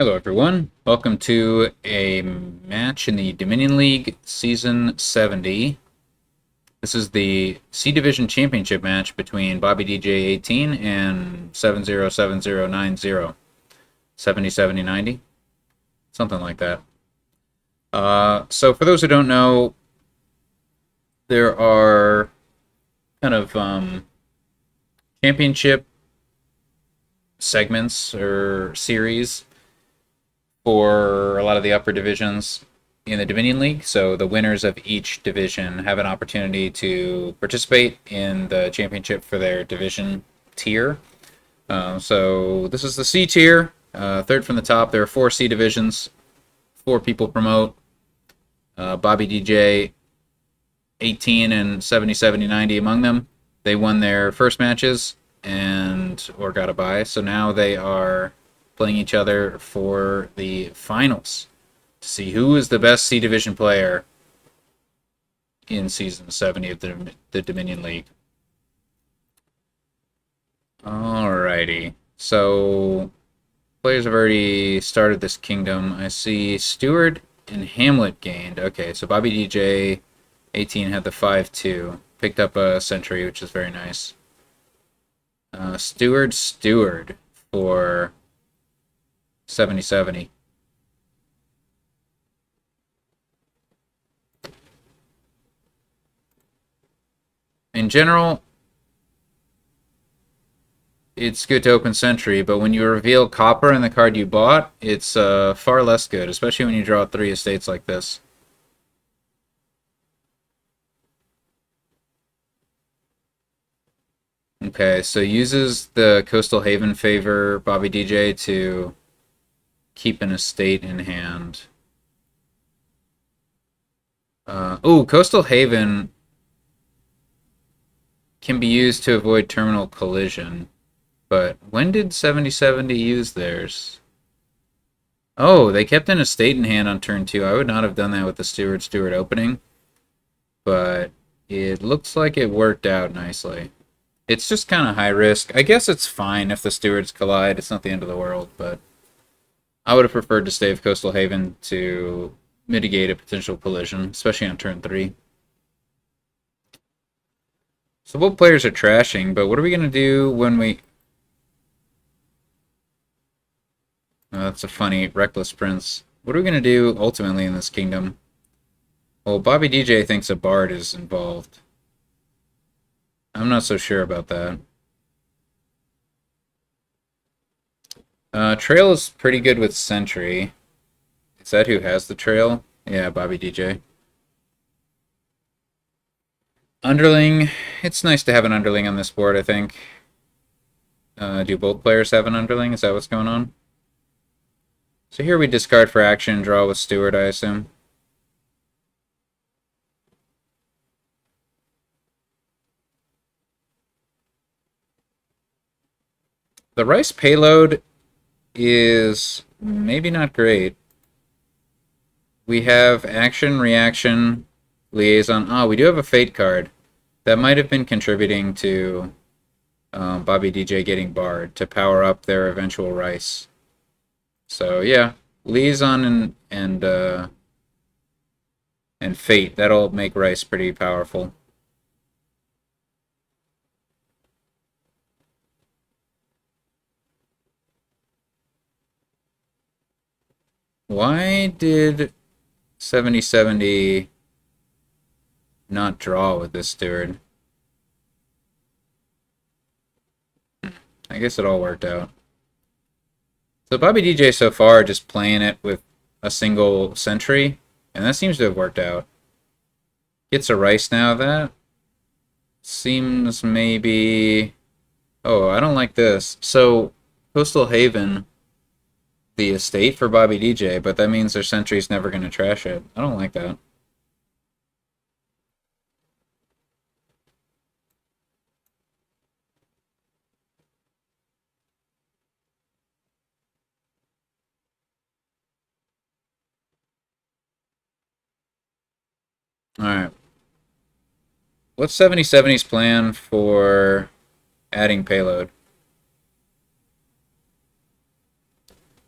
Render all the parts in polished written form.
Hello everyone, welcome to a match in the Dominion League Season 70. This is the C Division Championship match between bobbydj18 and 707090. 707090, something like that. So for those who don't know, there are kind of championship segments or series for a lot of the upper divisions in the Dominion League. So the winners of each division have an opportunity to participate in the championship for their division tier. So this is the C tier, third from the top. There are 4 C divisions, 4 people promote. bobbydj18 and 707090 among them. They won their first matches or got a bye. So now they are playing each other for the finals to see who is the best C Division player in Season 70 of the Dominion League. Alrighty, so players have already started this kingdom. I see Stewart and Hamlet gained. Okay, so bobbydj18 had the 5-2. Picked up a century, which is very nice. Stewart for 7070. In general, it's good to open Sentry, but when you reveal Copper in the card you bought, it's far less good, especially when you draw 3 estates like this. Okay, so uses the Coastal Haven favor bobbydj to keep an estate in hand. Oh, Coastal Haven can be used to avoid terminal collision. But when did 7070 use theirs? Oh, they kept an estate in hand on turn 2. I would not have done that with the Stewart opening. But it looks like it worked out nicely. It's just kind of high risk. I guess it's fine if the Stewards collide. It's not the end of the world, but I would have preferred to stave Coastal Haven to mitigate a potential collision, especially on turn 3. So both players are trashing, but what are we going to do when we... Oh, that's a funny, reckless prince. What are we going to do ultimately in this kingdom? Well, bobbydj thinks a bard is involved. I'm not so sure about that. Trail is pretty good with Sentry. Is that who has the trail? Yeah, bobbydj. Underling. It's nice to have an underling on this board, I think. Do both players have an underling? Is that what's going on? So here we discard for action, draw with Stewart, I assume. The rice payload is maybe not great. We have action, reaction, liaison. Ah, we do have a fate card. That might have been contributing to bobbydj getting barred to power up their eventual rice. So yeah, liaison and fate, that'll make rice pretty powerful. Why did 7070 not draw with this Steward? I guess it all worked out. So bobbydj so far just playing it with a single sentry, and that seems to have worked out. Gets a rice now. That seems maybe... Oh, I don't like this. So Coastal Haven the estate for bobbydj, but that means their sentry's never going to trash it. I don't like that. Alright. What's 7070's plan for adding payload?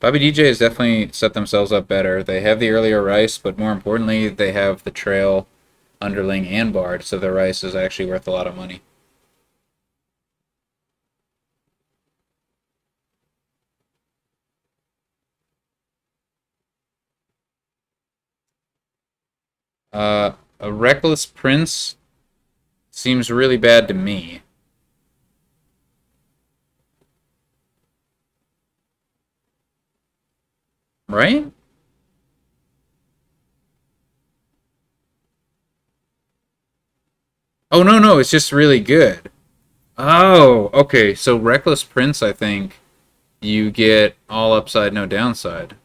Bobby DJ has definitely set themselves up better. They have the earlier rice, but more importantly, they have the trail, underling, and bard, so their rice is actually worth a lot of money. A reckless prince seems really bad to me. Right? Oh, no, no, it's just really good. Oh, okay, so reckless prince, I think you get all upside, no downside.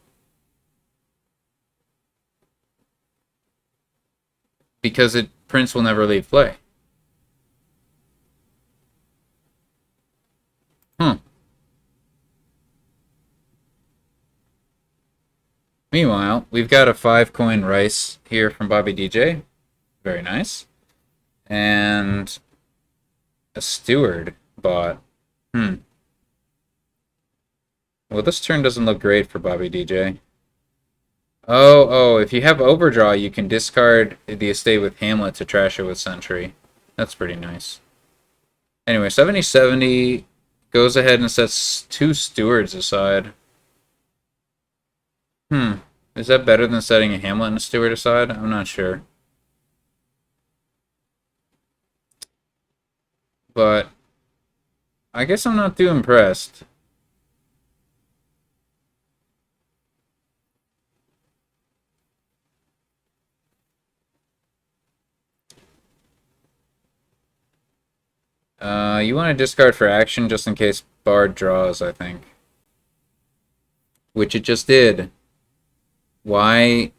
Because prince will never leave play. Huh. Meanwhile, we've got a 5 coin rice here from Bobby DJ. Very nice. And a steward bought. Hmm. Well, this turn doesn't look great for Bobby DJ. Oh, if you have overdraw, you can discard the estate with Hamlet to trash it with Sentry. That's pretty nice. Anyway, 70-70 goes ahead and sets 2 stewards aside. Hmm. Is that better than setting a Hamlet and a steward aside? I'm not sure. But I guess I'm not too impressed. You want to discard for action just in case Bard draws, I think. Which it just did. Why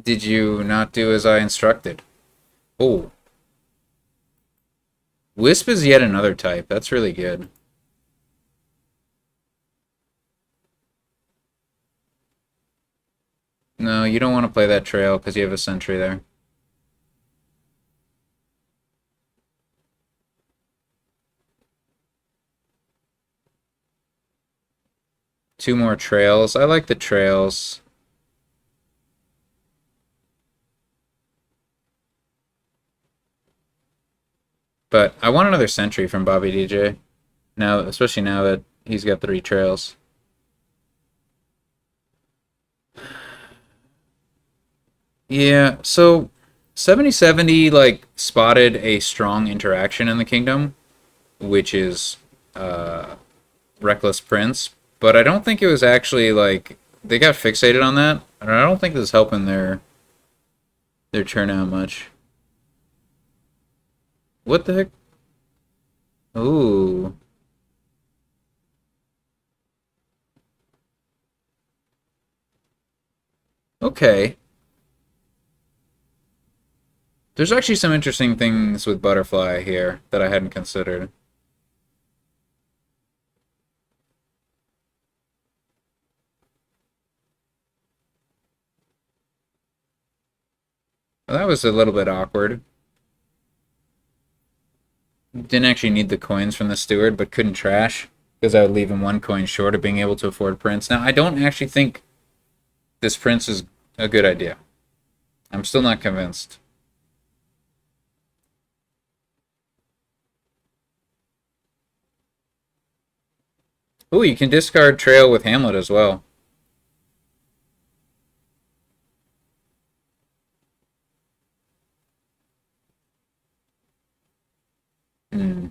did you not do as I instructed? Oh. Wisp is yet another type. That's really good. No, you don't want to play that trail because you have a sentry there. Two more trails. I like the trails. But I want another sentry from Bobby DJ. Now, especially now that he's got 3 trails. Yeah, so 70-70 like spotted a strong interaction in the kingdom, which is Reckless Prince, but I don't think it was actually like they got fixated on that, and I don't think this is helping their turnout much. What the heck? Ooh. Okay. There's actually some interesting things with Butterfly here that I hadn't considered. Well, that was a little bit awkward. Didn't actually need the coins from the steward, but couldn't trash because I would leave him 1 coin short of being able to afford Prince. Now, I don't actually think this Prince is a good idea. I'm still not convinced. Ooh, you can discard Trail with Hamlet as well. Hmm.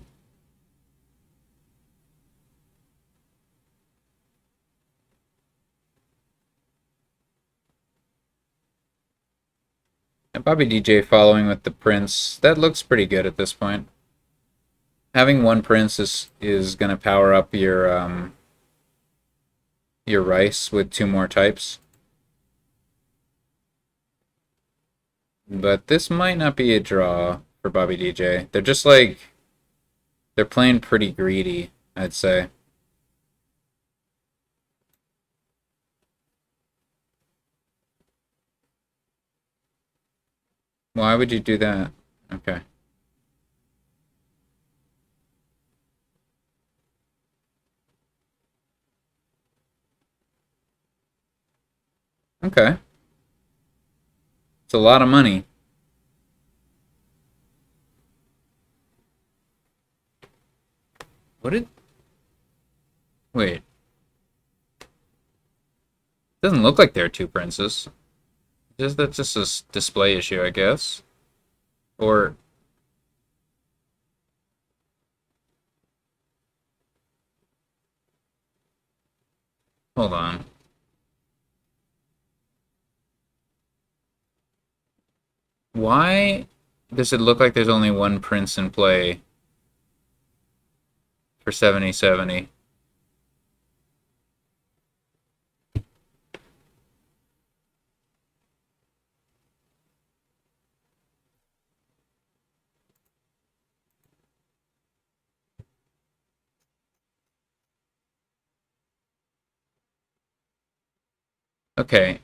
And Bobby DJ following with the Prince. That looks pretty good at this point. Having 1 Prince is going to power up your Rice with 2 more types. But this might not be a draw for Bobby DJ. They're just like, they're playing pretty greedy, I'd say. Why would you do that? Okay. Okay. It's a lot of money. What did... Wait. Doesn't look like there are two princes. That's just a display issue, I guess. Or... Hold on. Why does it look like there's only one prince in play for 7070? Okay,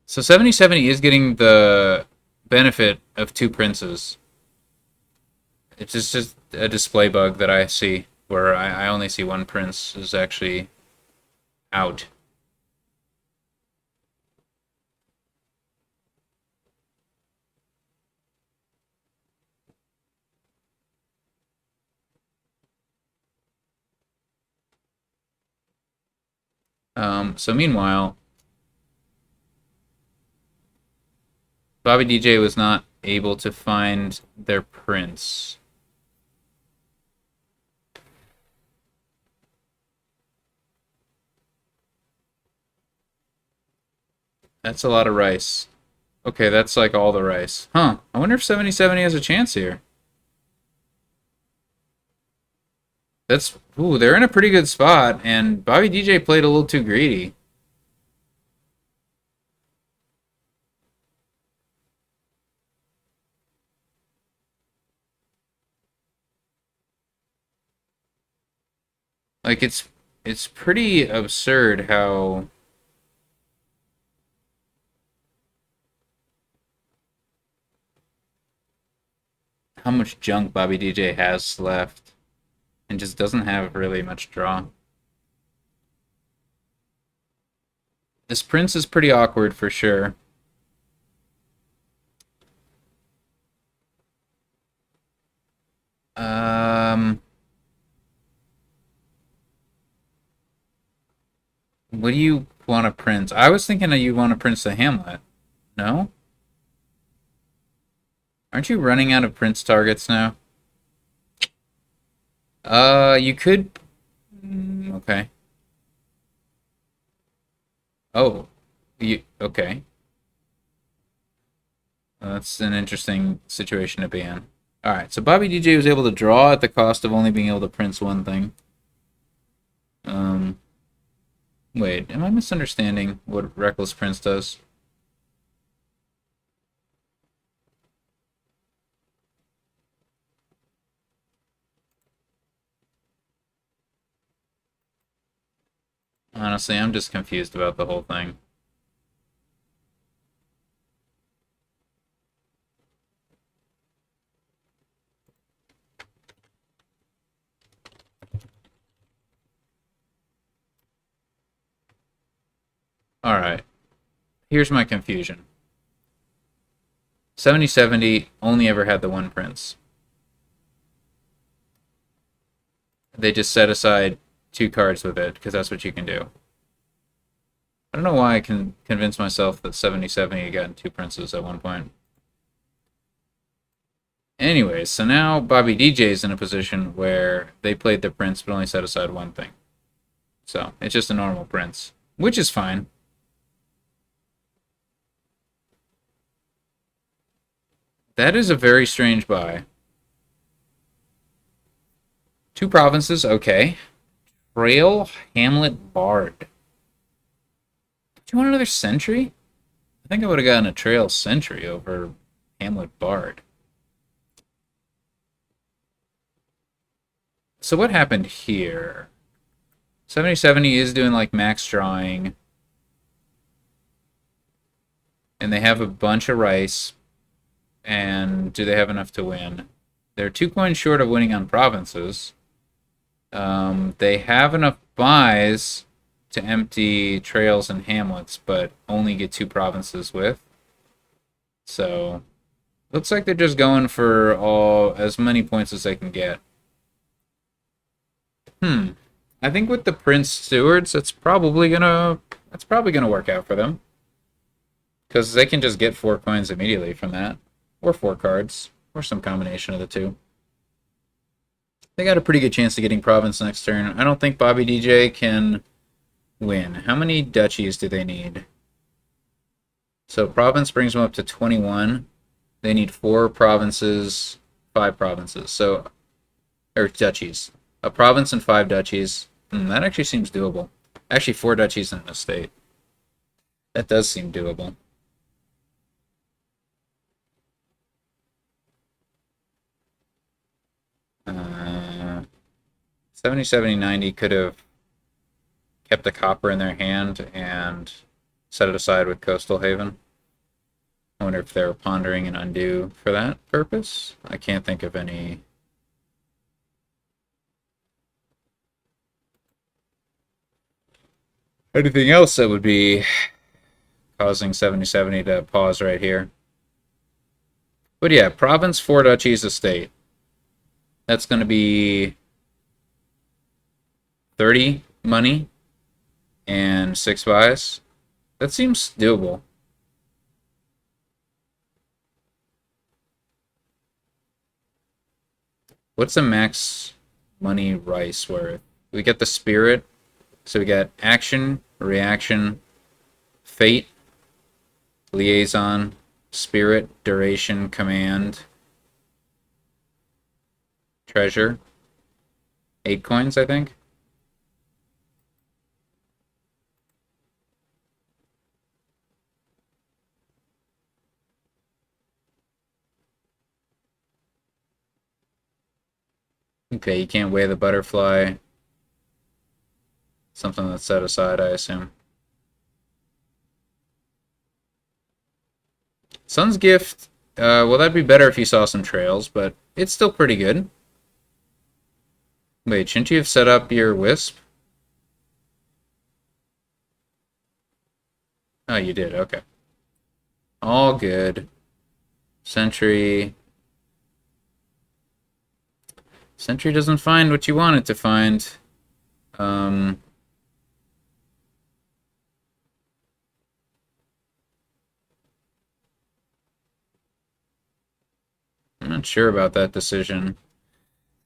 so 7070 is getting the benefit of two princes. It's just a display bug that I see, where I only see one prince is actually out. So meanwhile, Bobby DJ was not able to find their prince. That's a lot of rice. Okay, that's like all the rice. Huh. I wonder if 7070 has a chance here. That's... Ooh, they're in a pretty good spot, and Bobby DJ played a little too greedy. Like, it's pretty absurd how much junk Bobby DJ has left and just doesn't have really much draw. This prince is pretty awkward for sure. What do you want to prince? I was thinking that you want to prince the Hamlet. No? Aren't you running out of prince targets now? You could... Okay. Oh. Okay. That's an interesting situation to be in. Alright, so Bobby DJ was able to draw at the cost of only being able to prince one thing. Wait, am I misunderstanding what Reckless Prince does? Honestly, I'm just confused about the whole thing. Alright, here's my confusion. 7070 only ever had the one prince. They just set aside two cards with it, because that's what you can do. I don't know why I can convince myself that 7070 had gotten two princes at one point. Anyways, so now Bobby DJ is in a position where they played the prince but only set aside one thing. So, it's just a normal prince, which is fine. That is a very strange buy. Two provinces, okay. Trail, Hamlet, Bard. Do you want another Sentry? I think I would have gotten a Trail Sentry over Hamlet Bard. So what happened here? 7070 is doing like max drawing. And they have a bunch of rice. And do they have enough to win? They're 2 coins short of winning on provinces. They have enough buys to empty trails and hamlets, but only get 2 provinces with. So, looks like they're just going for as many points as they can get. I think with the Prince Stewards, that's probably gonna work out for them. Because they can just get 4 coins immediately from that. Or 4 cards. Or some combination of the two. They got a pretty good chance of getting province next turn. I don't think Bobby DJ can win. How many duchies do they need? So province brings them up to 21. They need 4 provinces, 5 provinces. So, or duchies. A province and 5 duchies. That actually seems doable. Actually, 4 duchies in a state. That does seem doable. 70, 70, 90 could have kept the copper in their hand and set it aside with Coastal Haven. I wonder if they were pondering an undo for that purpose. I can't think of anything else that would be causing 70-70 to pause right here. But yeah, province, 4 duchies, a state. That's going to be 30 money and 6 buys. That seems doable. What's the max money rice worth? We get the spirit, so we get action, reaction, fate, liaison, spirit, duration, command, treasure. 8 coins, I think. Okay, you can't weigh the butterfly. Something that's set aside, I assume. Sun's Gift, well, that'd be better if you saw some trails, but it's still pretty good. Wait, shouldn't you have set up your Wisp? Oh, you did, okay. All good. Sentry. Sentry doesn't find what you want it to find. I'm not sure about that decision.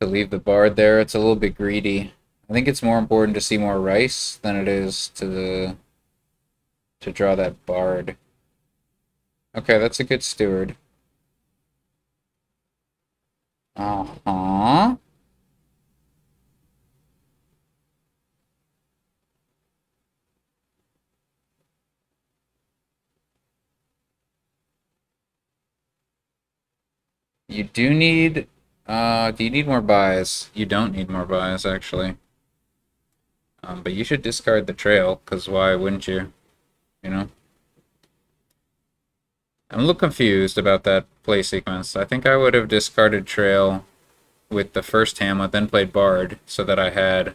To leave the Bard there, it's a little bit greedy. I think it's more important to see more rice than it is to draw that Bard. Okay, that's a good steward. Uh-huh. You do need, do you need more buys? You don't need more buys, actually. But you should discard the trail, because why wouldn't you? You know? I'm a little confused about that play sequence. I think I would have discarded trail with the first Hamlet, then played Bard, so that I had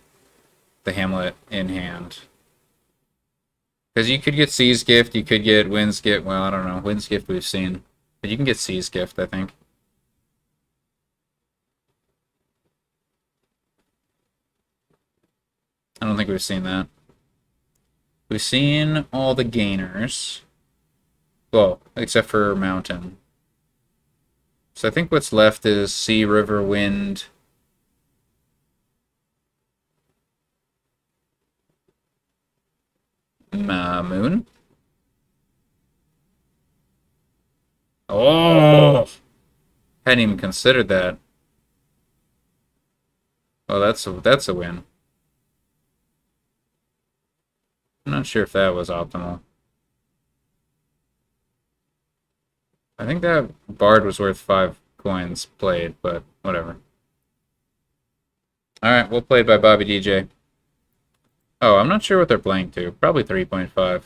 the Hamlet in hand. Because you could get Sea's Gift, you could get Wind's Gift, well, I don't know, Wind's Gift we've seen. But you can get Sea's Gift, I think. I don't think we've seen that. We've seen all the gainers. Well, except for Mountain. So I think what's left is Sea, River, Wind. Moon? Oh! Hadn't even considered that. Oh, that's a win. I'm not sure if that was optimal. I think that Bard was worth 5 coins played, but whatever. Alright, well played by Bobby DJ. Oh, I'm not sure what they're playing to. Probably 3.5.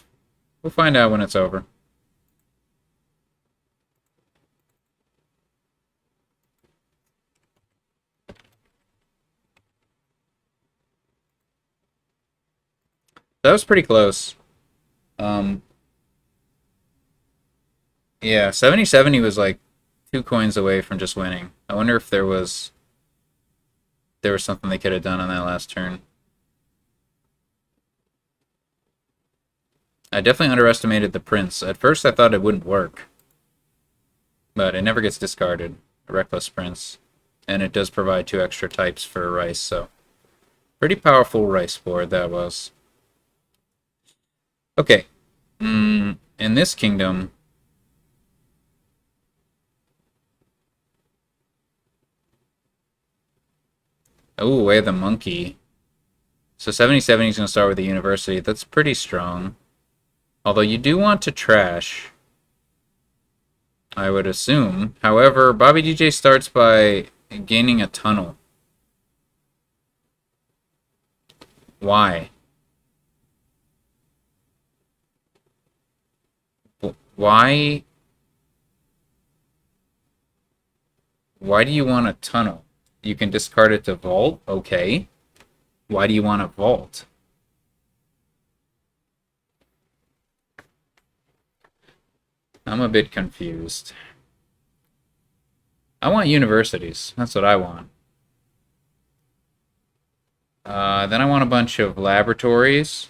We'll find out when it's over. That was pretty close. Um, yeah, 70-70 was like 2 coins away from just winning. I wonder if there was something they could have done on that last turn. I definitely underestimated the Prince. At first I thought it wouldn't work, but it never gets discarded. A Reckless Prince. And it does provide 2 extra types for Rice, so pretty powerful Rice board that was. Okay. In this kingdom, oh, Way of the Monkey. So 70-70 is going to start with the University. That's pretty strong. Although you do want to trash, I would assume. However, bobbydj starts by gaining a tunnel. Why? Why? Why do you want a tunnel? You can discard it to vault? Okay. Why do you want a vault? I'm a bit confused. I want universities. That's what I want. Then I want a bunch of laboratories.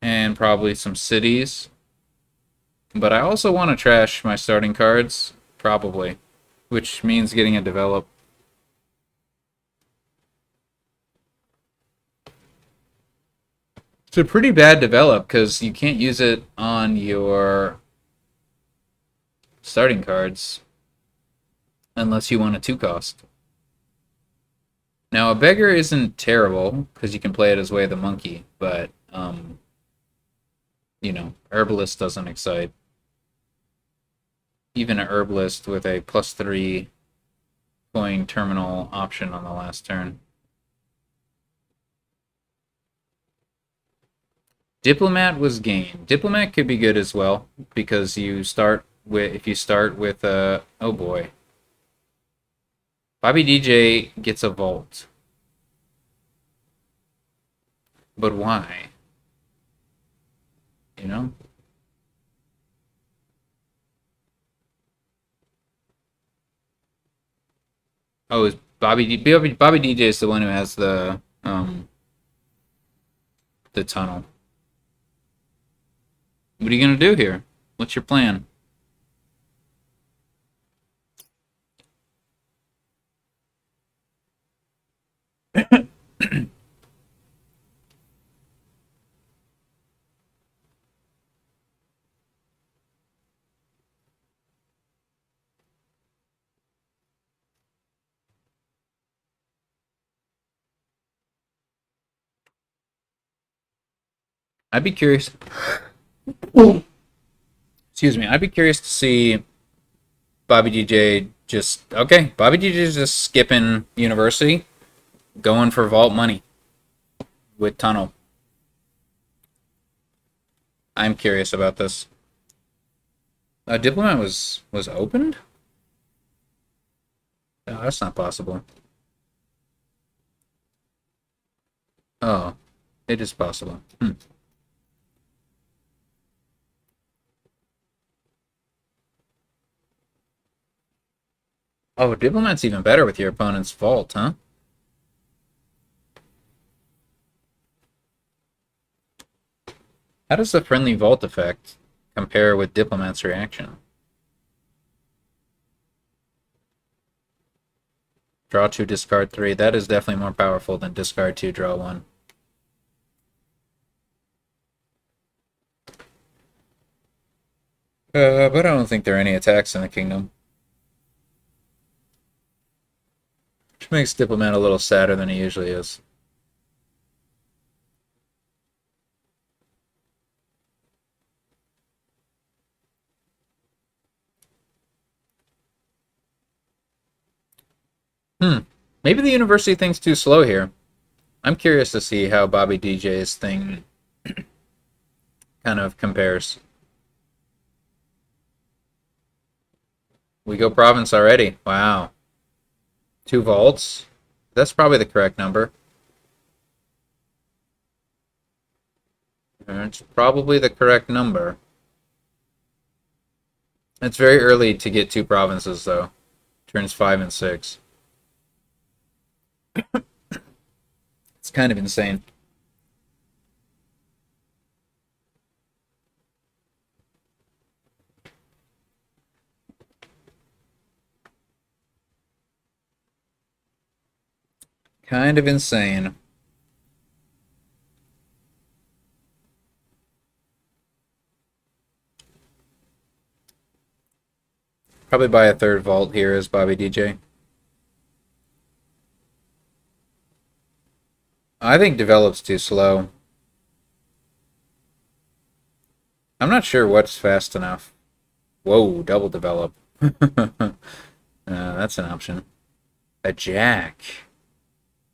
And probably some cities. But I also want to trash my starting cards. Probably. Which means getting a develop. It's a pretty bad develop because you can't use it on your starting cards unless you want a 2-cost. Now, a beggar isn't terrible because you can play it as Way of the Monkey, but, you know, Herbalist doesn't excite. Even a Herbalist with a +3 coin terminal option on the last turn. Diplomat was gained. Diplomat could be good as well because you start with oh boy. bobbydj gets a vault. But why? You know? Oh, is bobbydj is the one who has the tunnel. What are you gonna do here? What's your plan? I'd be curious. Excuse me. I'd be curious to see bobbydj just okay. bobbydj is just skipping university, going for vault money with tunnel. I'm curious about this. Diplomat was opened? No, that's not possible. Oh, it is possible. Oh, Diplomat's even better with your opponent's vault, huh? How does the friendly vault effect compare with Diplomat's reaction? Draw 2, discard 3. That is definitely more powerful than discard 2, draw 1. But I don't think there are any attacks in the kingdom. Which makes Diplomat a little sadder than he usually is. Maybe the university thing's too slow here. I'm curious to see how bobbydj's thing kind of compares. We go province already. Wow. 2 vaults. That's probably the correct number. It's probably the correct number. It's very early to get two provinces, though. Turns 5 and 6. It's kind of insane. Kind of insane. Probably buy a third vault here as Bobby DJ. I think develops too slow. I'm not sure what's fast enough. Whoa, double develop. That's an option. A jack.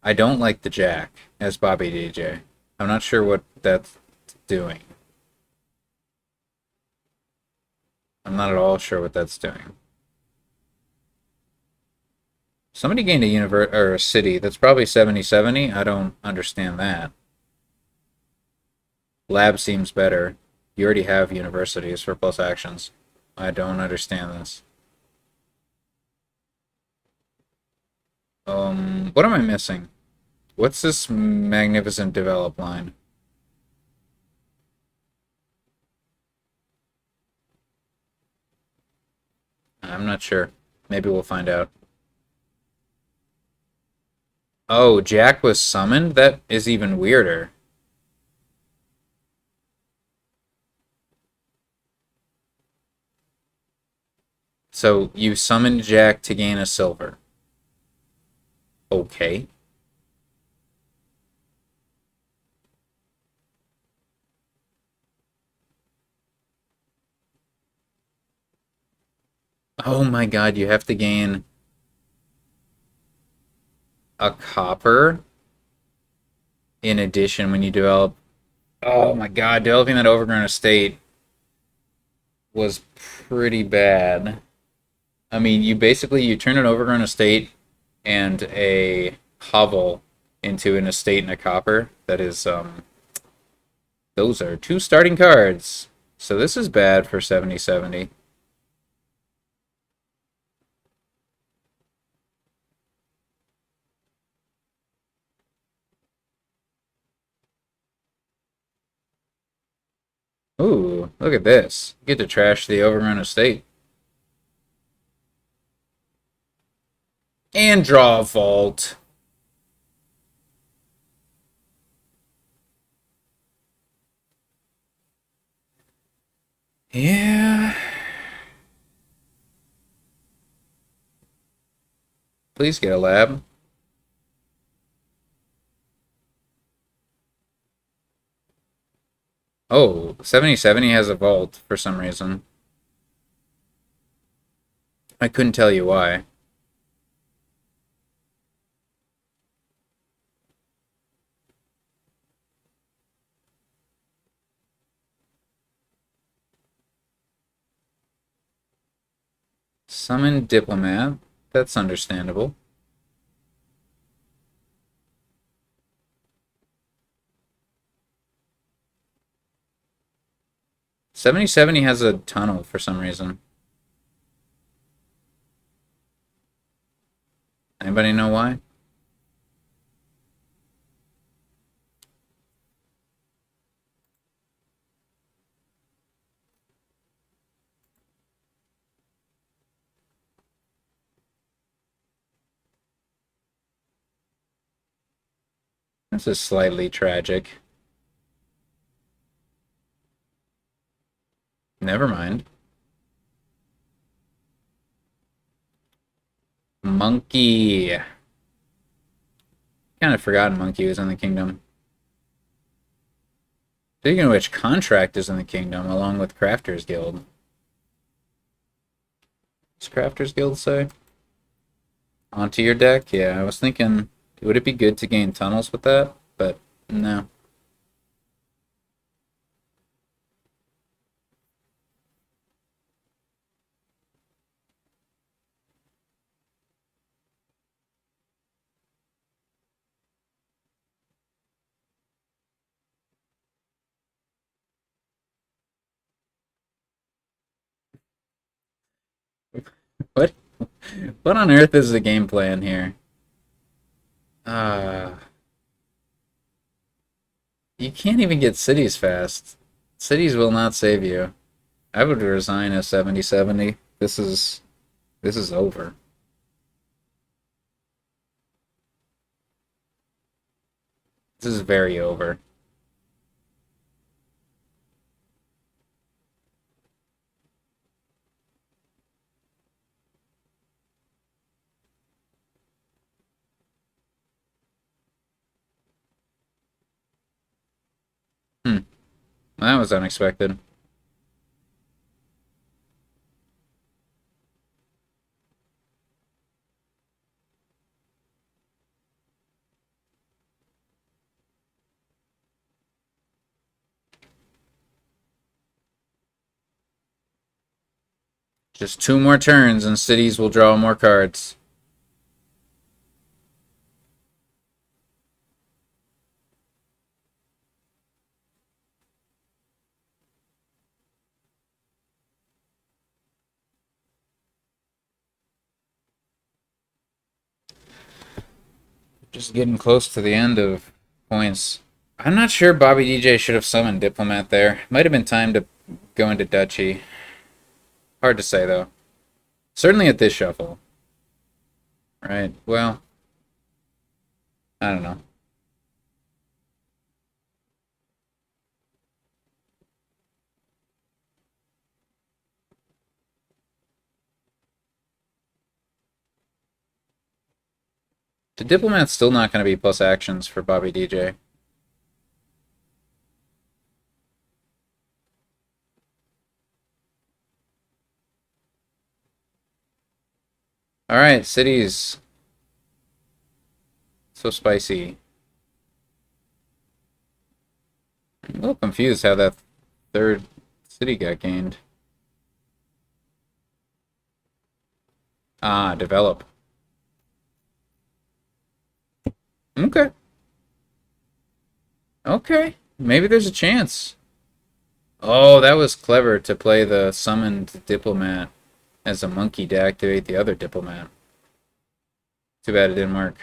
I don't like the jack as Bobby DJ. I'm not sure what that's doing. I'm not at all sure what that's doing. Somebody gained a universe or a city. That's probably 7070. I don't understand that. Lab seems better. You already have universities for plus actions. I don't understand this. What am I missing? What's this magnificent develop line? I'm not sure. Maybe we'll find out. Oh, Jack was summoned? That is even weirder. So you summoned Jack to gain a silver. Okay. Oh my god, you have to gain a copper in addition when you develop. Oh my god, developing that overgrown estate was pretty bad. I mean, you turn an overgrown estate and a hovel into an estate and a copper. That is those are two starting cards. So this is bad for 7070. Ooh, look at this. Get to trash the overgrown estate. And draw a vault. Yeah. Please get a lab. Oh, 7070 has a vault for some reason. I couldn't tell you why. Summon Diplomat. That's understandable. '7070 has a tunnel for some reason. Anybody know why? This is slightly tragic. Never mind. Monkey. Kind of forgotten Monkey was in the kingdom. Speaking of which, Contract is in the kingdom along with Crafters Guild. What's Crafters Guild say? Onto your deck? Yeah, I was thinking, would it be good to gain tunnels with that? But no. What on earth is the game plan here? Uh, you can't even get cities fast. Cities will not save you. I would resign a 70-70. This is over. This is very over. Hmm. That was unexpected. Just 2 more turns and cities will draw more cards. Just getting close to the end of points. I'm not sure Bobby DJ should have summoned Diplomat there. Might have been time to go into Duchy. Hard to say, though. Certainly at this shuffle. Right, well, I don't know. The Diplomat's still not going to be plus actions for Bobby DJ. Alright, cities. So spicy. I'm a little confused how that third city got gained. Ah, develop. Okay. Okay. Maybe there's a chance. Oh, that was clever to play the summoned Diplomat as a monkey to activate the other Diplomat. Too bad it didn't work.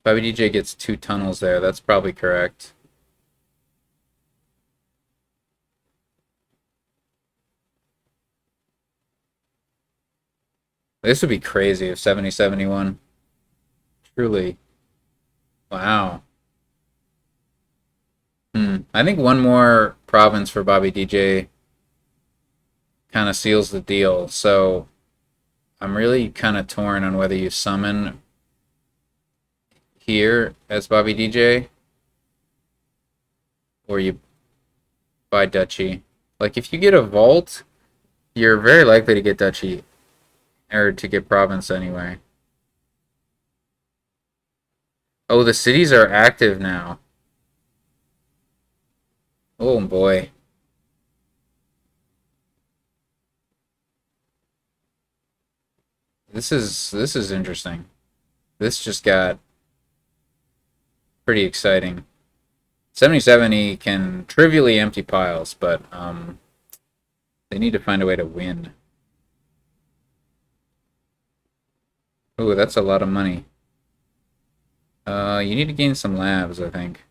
Bobby DJ gets 2 tunnels there. That's probably correct. This would be crazy if 70-71. Truly. Wow. I think one more province for Bobby DJ kind of seals the deal. So I'm really kind of torn on whether you summon here as Bobby DJ or you buy Duchy. Like, if you get a vault, you're very likely to get Duchy, or to get province anyway. Oh, the cities are active now. Oh boy. This is interesting. This just got pretty exciting. 70-70 can trivially empty piles, but they need to find a way to win. Ooh, that's a lot of money. You need to gain some labs, I think.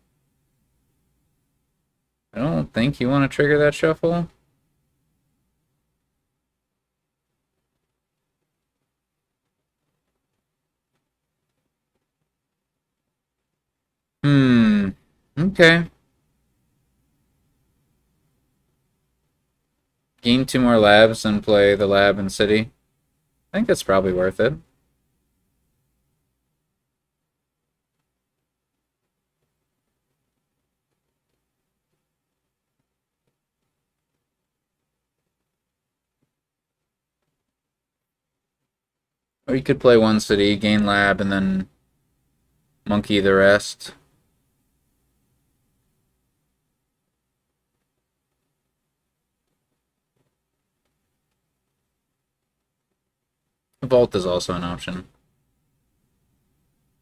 I don't think you want to trigger that shuffle. Okay. Gain 2 more labs and play the lab in city. I think that's probably worth it. Or you could play 1 city, gain lab, and then monkey the rest. Vault is also an option.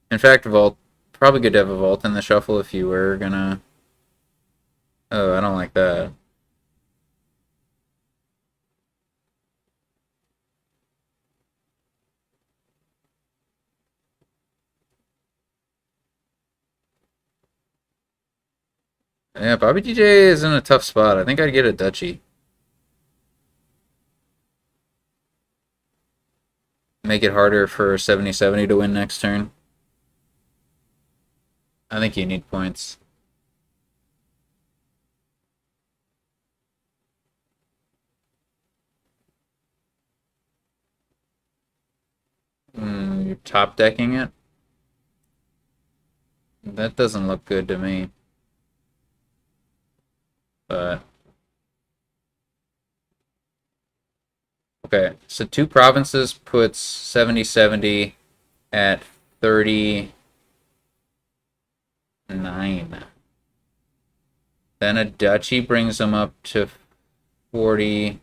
In fact, Vault, probably good to have a Vault in the shuffle if you were gonna Oh, I don't like that. Yeah, Bobby DJ is in a tough spot. I think I'd get a duchy. Make it harder for 70-70 to win next turn. I think you need points. You're top decking it? That doesn't look good to me. But okay, so two provinces puts 70-70 at 39. Then a duchy brings them up to 42.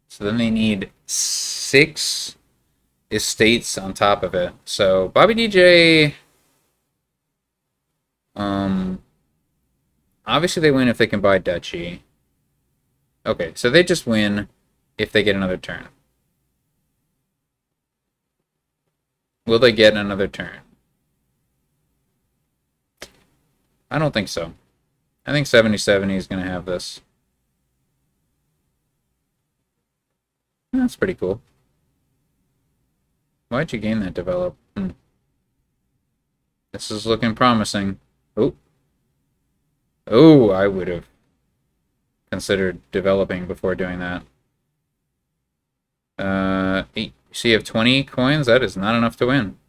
So then they need 6 estates on top of it. So Bobby DJ, obviously they win if they can buy duchy. Okay, so they just win if they get another turn. Will they get another turn? I don't think so. I think 70-70 is going to have this. That's pretty cool. Why'd you gain that develop? This is looking promising. Oh. Oh, I would have considered developing before doing that. 8. So you have 20 coins? That is not enough to win.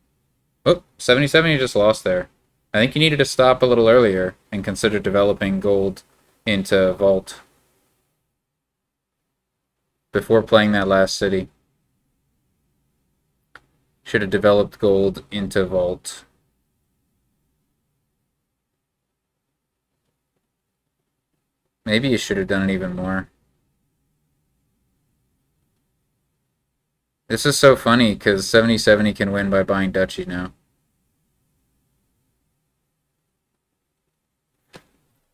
Oh, 70-70 just lost there. I think you needed to stop a little earlier and consider developing gold into Vault before playing that last city. Should have developed gold into Vault. Maybe you should have done it even more. This is so funny because 70-70 can win by buying duchy now.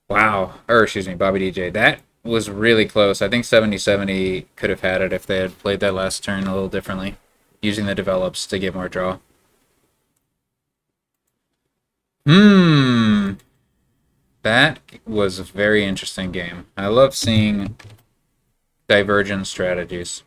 Wow. Or, excuse me, Bobby DJ. That was really close. I think 70-70 could have had it if they had played that last turn a little differently, using the develops to get more draw. That was a very interesting game. I love seeing divergent strategies.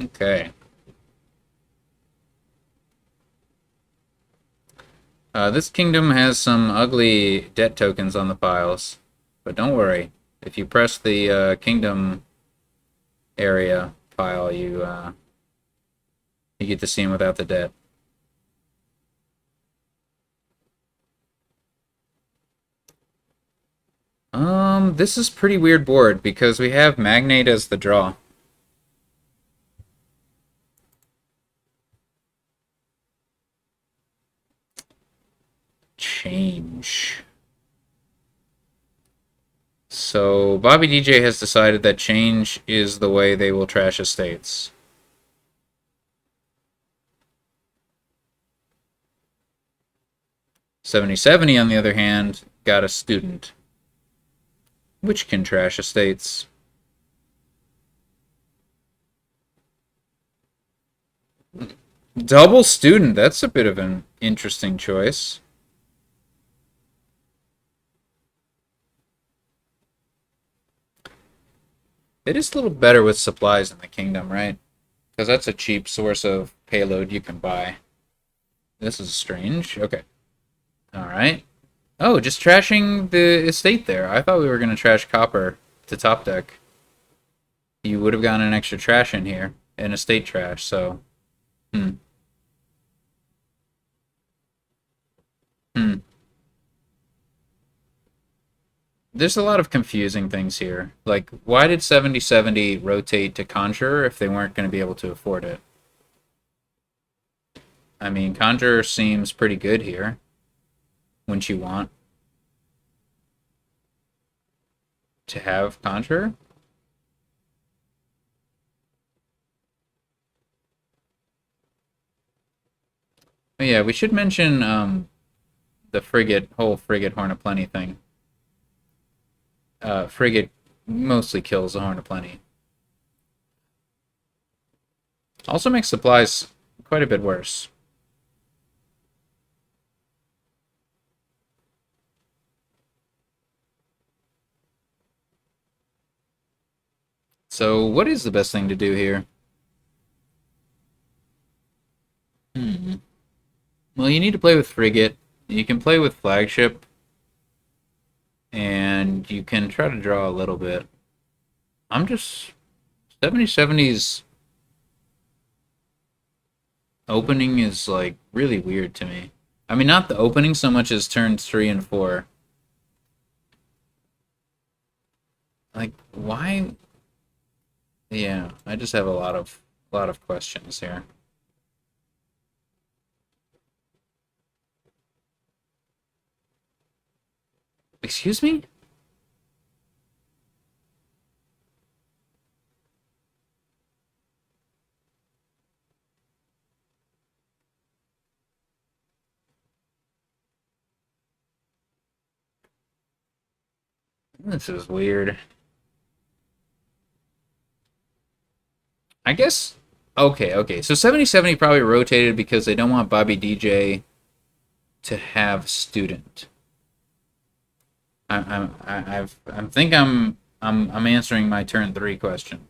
Okay. This kingdom has some ugly debt tokens on the piles, but don't worry. If you press the kingdom area pile, you get to see them without the debt. This is pretty weird board because we have Magnate as the draw. Change. So Bobby DJ has decided that change is the way they will trash estates. 70-70, on the other hand, got a student, which can trash estates. Double student, that's a bit of an interesting choice. It is a little better with supplies in the kingdom, right? Because that's a cheap source of payload you can buy. This is strange. Okay. Alright. Oh, just trashing the estate there. I thought we were going to trash copper to top deck. You would have gotten an extra trash in here. An estate trash, so... There's a lot of confusing things here. Like, why did 70-70 rotate to Conjurer if they weren't going to be able to afford it? I mean, Conjurer seems pretty good here. Wouldn't you want to have Conjurer? Oh, yeah, we should mention the whole frigate Horn of Plenty thing. Frigate mostly kills the Horn of Plenty. Also makes supplies quite a bit worse. So, what is the best thing to do here? Hmm. Well, you need to play with frigate. You can play with flagship, and you can try to draw a little bit. I'm just 7070's opening is like really weird to me. I mean, not the opening so much as turns 3 and 4. Like, why? Yeah, I just have a lot of questions here. Excuse me? This is weird. I guess. Okay. So 7070 probably rotated because they don't want bobbydj to have student. I think I'm answering my turn 3 question.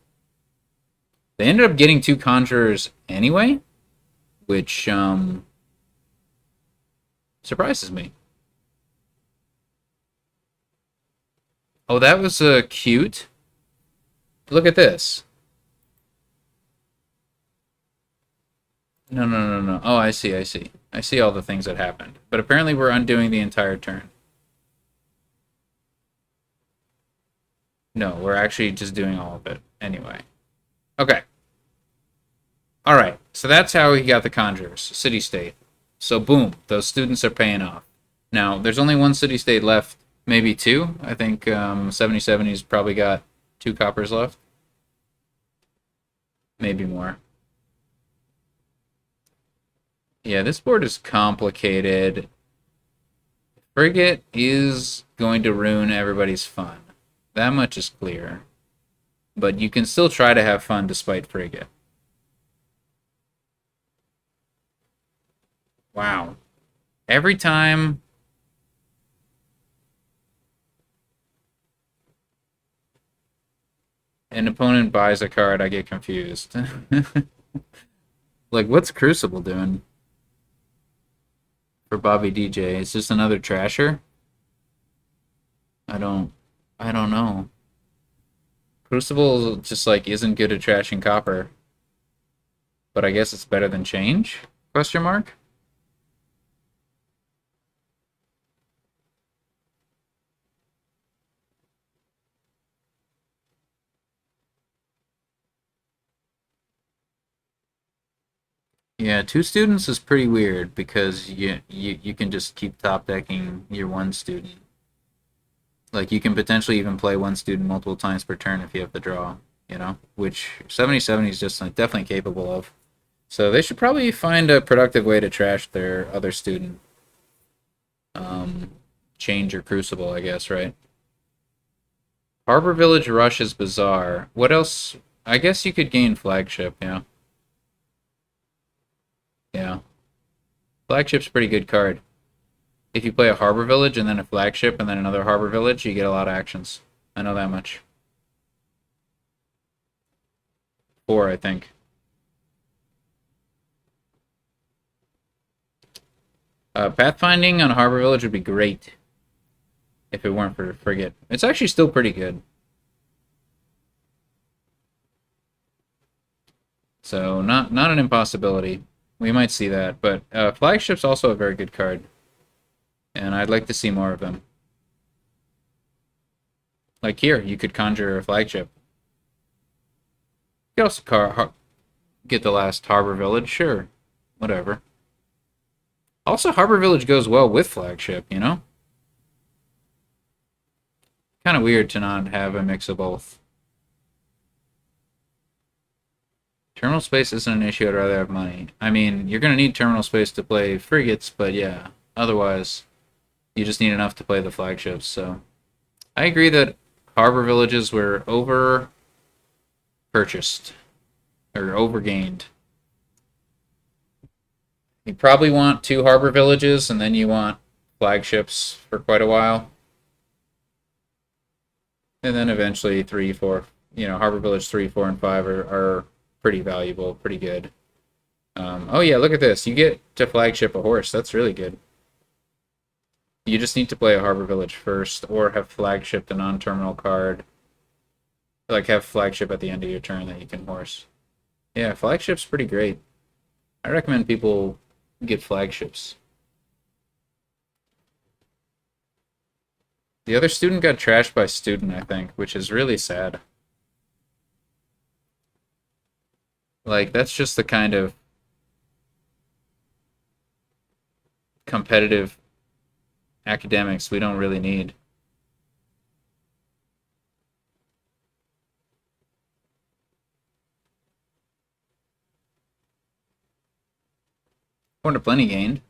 They ended up getting 2 conjurers anyway, which surprises me. Oh, that was cute. Look at this. No. Oh, I see. I see all the things that happened. But apparently we're undoing the entire turn. No, we're actually just doing all of it anyway. Okay. All right. So that's how he got the conjurers, city-state. So boom, those students are paying off. Now, there's only one city-state left, maybe 2. I think 7070's probably got 2 coppers left. Maybe more. Yeah, this board is complicated. Frigate is going to ruin everybody's fun. That much is clear. But you can still try to have fun despite Frigate. Wow. Every time an opponent buys a card, I get confused. Like, what's Crucible doing for bobbydj? Is this another trasher? I don't I don't know. Crucible just like isn't good at trashing copper, but I guess it's better than change? Question mark? Yeah, 2 students is pretty weird because you can just keep top decking your 1 student. Like you can potentially even play 1 student multiple times per turn if you have the draw, which 7070 is just like, definitely capable of. So they should probably find a productive way to trash their other student. Change or Crucible, I guess, right? Harbor Village Rush is bizarre. What else? I guess you could gain Flagship, yeah. Yeah. Flagship's a pretty good card. If you play a Harbor Village and then a Flagship and then another Harbor Village, you get a lot of actions. I know that much. 4, I think. Pathfinding on Harbor Village would be great if it weren't for Frigate. It's actually still pretty good. So not an impossibility. We might see that, but Flagship's also a very good card, and I'd like to see more of them. Like here, you could conjure a Flagship. You could also get the last Harbor Village, sure, whatever. Also, Harbor Village goes well with flagship, you know? Kind of weird to not have a mix of both. Terminal space isn't an issue, I'd rather have money. I mean, you're going to need terminal space to play frigates, but yeah. Otherwise, you just need enough to play the flagships, so... I agree that harbor villages were over-purchased. Or over-gained. You probably want 2 harbor villages, and then you want flagships for quite a while. And then eventually 3, 4, harbor village 3, 4, and 5 are pretty valuable, pretty good. Oh yeah, look at this. You get to flagship a horse. That's really good. You just need to play a harbor village first, or have flagship the non-terminal card. Like have flagship at the end of your turn that you can horse. Yeah, flagship's pretty great. I recommend people get flagships. The other student got trashed by student, I think, which is really sad. Like, that's just the kind of competitive academics we don't really need. Point of plenty gained.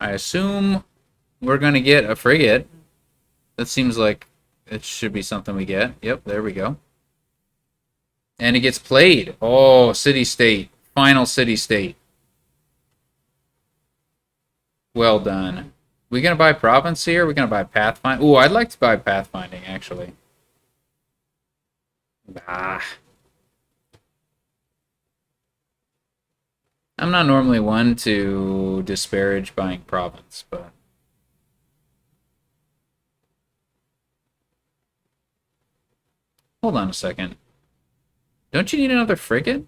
I assume we're going to get a frigate. That seems like it should be something we get. Yep, there we go. And it gets played. Oh, city-state. Final city-state. Well done. We going to buy province here? We going to buy pathfind? Ooh, I'd like to buy pathfinding, actually. Ah. I'm not normally one to disparage buying province, but... Hold on a second. Don't you need another frigate?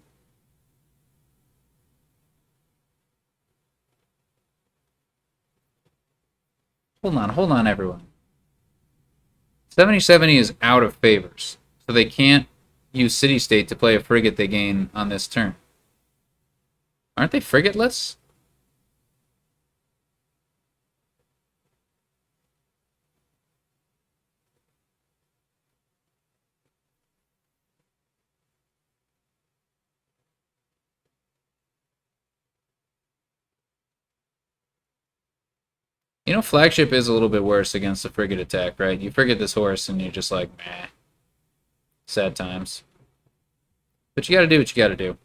Hold on, everyone. 7070 is out of favors, so they can't use city-state to play a frigate they gain on this turn. Aren't they frigateless? You know, flagship is a little bit worse against the frigate attack, right? You frigate this horse and you're just like, meh. Sad times. But you gotta do what you gotta do.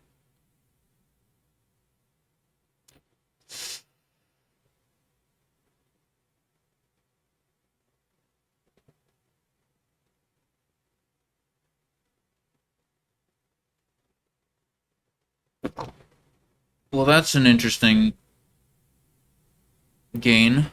Well, that's an interesting gain.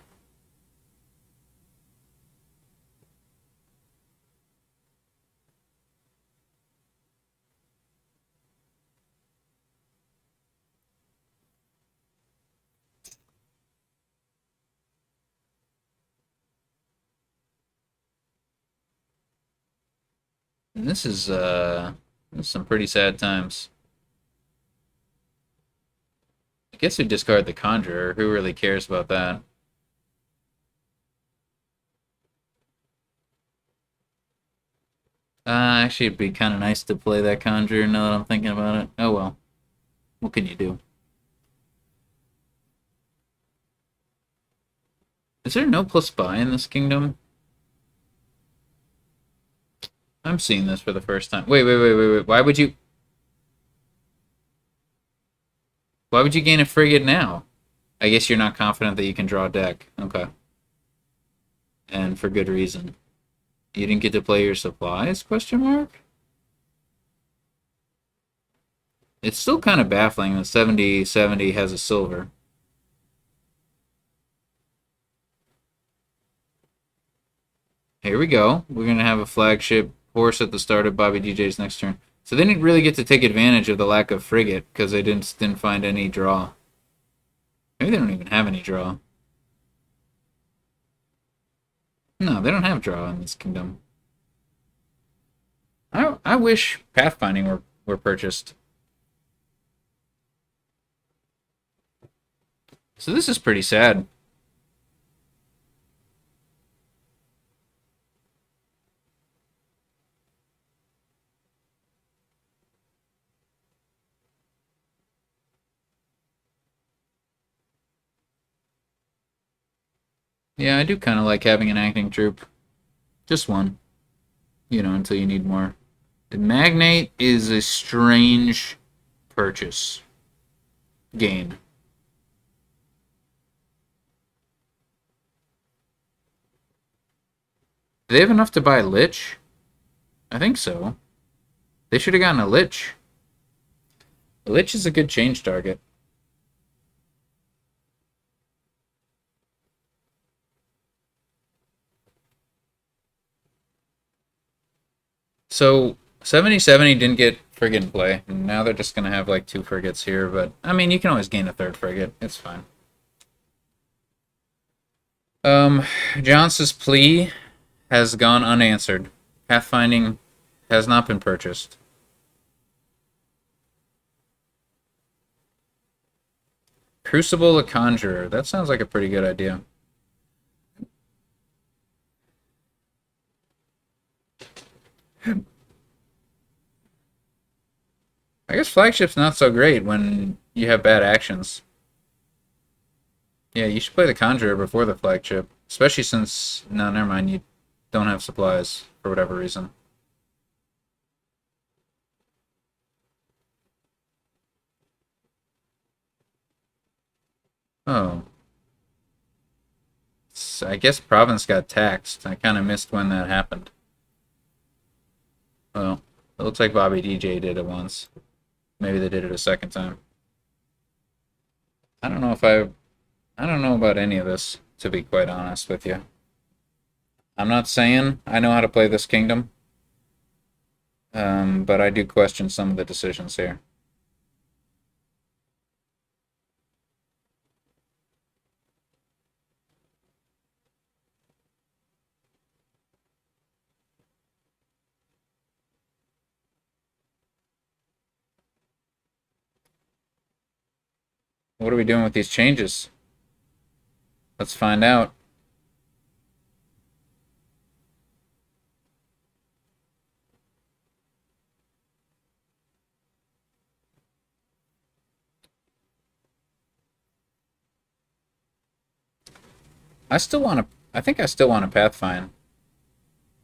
And this is some pretty sad times. I guess we discard the Conjurer. Who really cares about that? Actually, it'd be kind of nice to play that Conjurer now that I'm thinking about it. Oh well. What can you do? Is there no plus buy in this kingdom? I'm seeing this for the first time. Wait. Why would you... Why would you gain a frigate now? I guess you're not confident that you can draw a deck. Okay. And for good reason. You didn't get to play your supplies? Question mark? It's still kind of baffling that 7070 has a silver. Here we go. We're going to have a flagship horse at the start of Bobby DJ's next turn. So they didn't really get to take advantage of the lack of frigate because they didn't find any draw. Maybe they don't even have any draw. No, they don't have draw in this kingdom. I wish pathfinding were purchased. So this is pretty sad. Yeah, I do kind of like having an acting troop. Just one, until you need more. The Magnate is a strange purchase. Gain. Do they have enough to buy Lich? I think so. They should have gotten a Lich. A Lich is a good change target. So 7070 didn't get friggin' play. Now they're just gonna have like 2 frigates here, but I mean you can always gain a 3rd frigate. It's fine. Um Johns's plea has gone unanswered. Pathfinding has not been purchased. Crucible a Conjurer. That sounds like a pretty good idea. I guess Flagship's not so great when you have bad actions. Yeah, you should play the Conjurer before the Flagship. Especially since... No, never mind. You don't have supplies for whatever reason. Oh. I guess Province got taxed. I kind of missed when that happened. Well, it looks like bobbydj did it once. Maybe they did it a second time. I don't know if I don't know about any of this, to be quite honest with you. I'm not saying I know how to play this kingdom, but I do question some of the decisions here. What are we doing with these changes? Let's find out. I think I still want to Pathfind.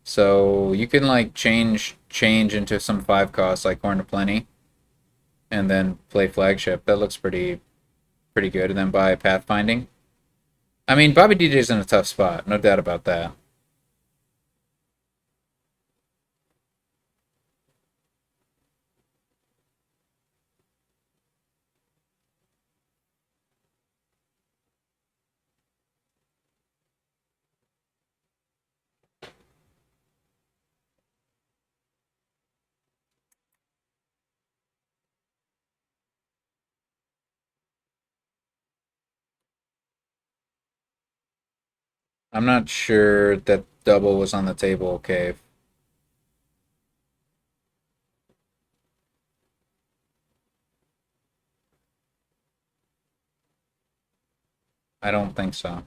So you can like change into some 5 costs like Horn to Plenty, and then play Flagship. That looks pretty good. And then buy Pathfinding. I mean, Bobby DJ's in a tough spot, no doubt about that. I'm not sure that double was on the table, okay. I don't think so.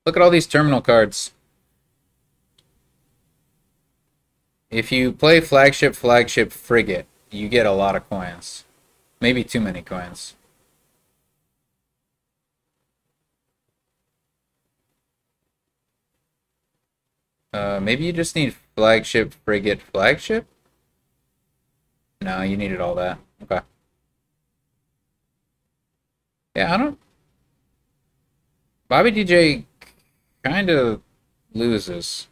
Look at all these terminal cards. If you play flagship, frigate, you get a lot of coins. Maybe too many coins. Maybe you just need flagship, frigate, flagship? No, you needed all that. Okay. Yeah, I don't... Bobby DJ kind of loses.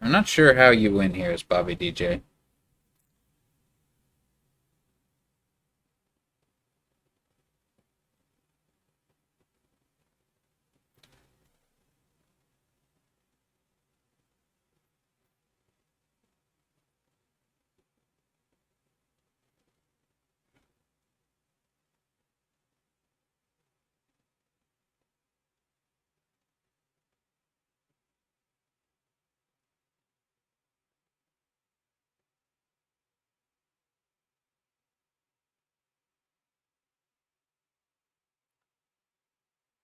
I'm not sure how you win here as Bobby DJ.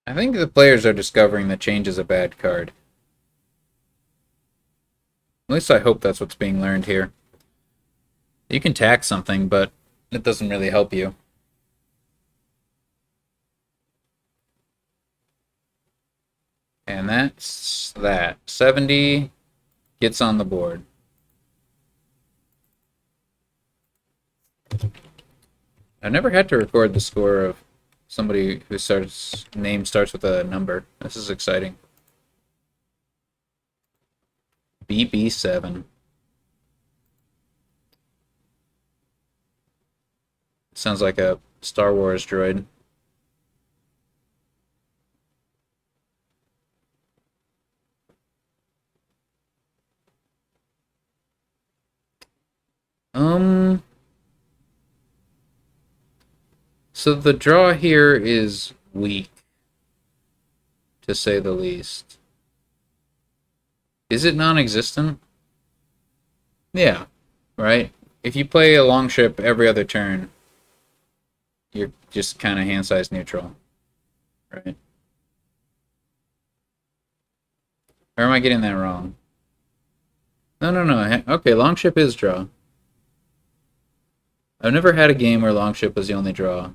I think the players are discovering that change is a bad card. At least I hope that's what's being learned here. You can tax something, but it doesn't really help you. And that's that. 70 gets on the board. I've never had to record the score of somebody whose name starts with a number. This is exciting. BB7. Sounds like a Star Wars droid. So the draw here is weak, to say the least. Is it non-existent? Yeah, right? If you play a longship every other turn, you're just kind of hand size neutral, right? Or am I getting that wrong? No. Okay, longship is draw. I've never had a game where longship was the only draw.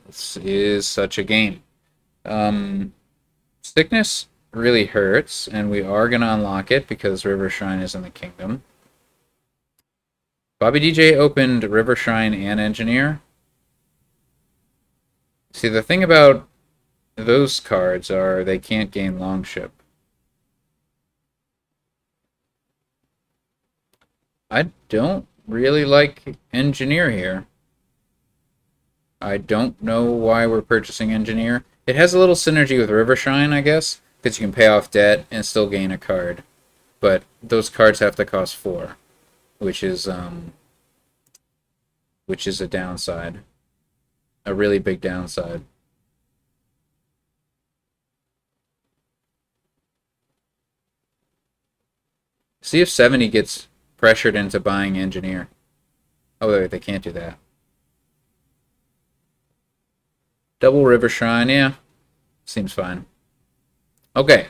This is such a game. Sickness really hurts, and we are going to unlock it because River Shrine is in the kingdom. Bobby DJ opened River Shrine and Engineer. See, the thing about those cards are they can't gain Longship. I don't really like Engineer here. I don't know why we're purchasing Engineer. It has a little synergy with River Shrine, I guess, because you can pay off debt and still gain a card. But those cards have to cost 4, which is a downside. A really big downside. See if 70 gets pressured into buying Engineer. Oh, wait, they can't do that. Double River Shrine, yeah. Seems fine. Okay.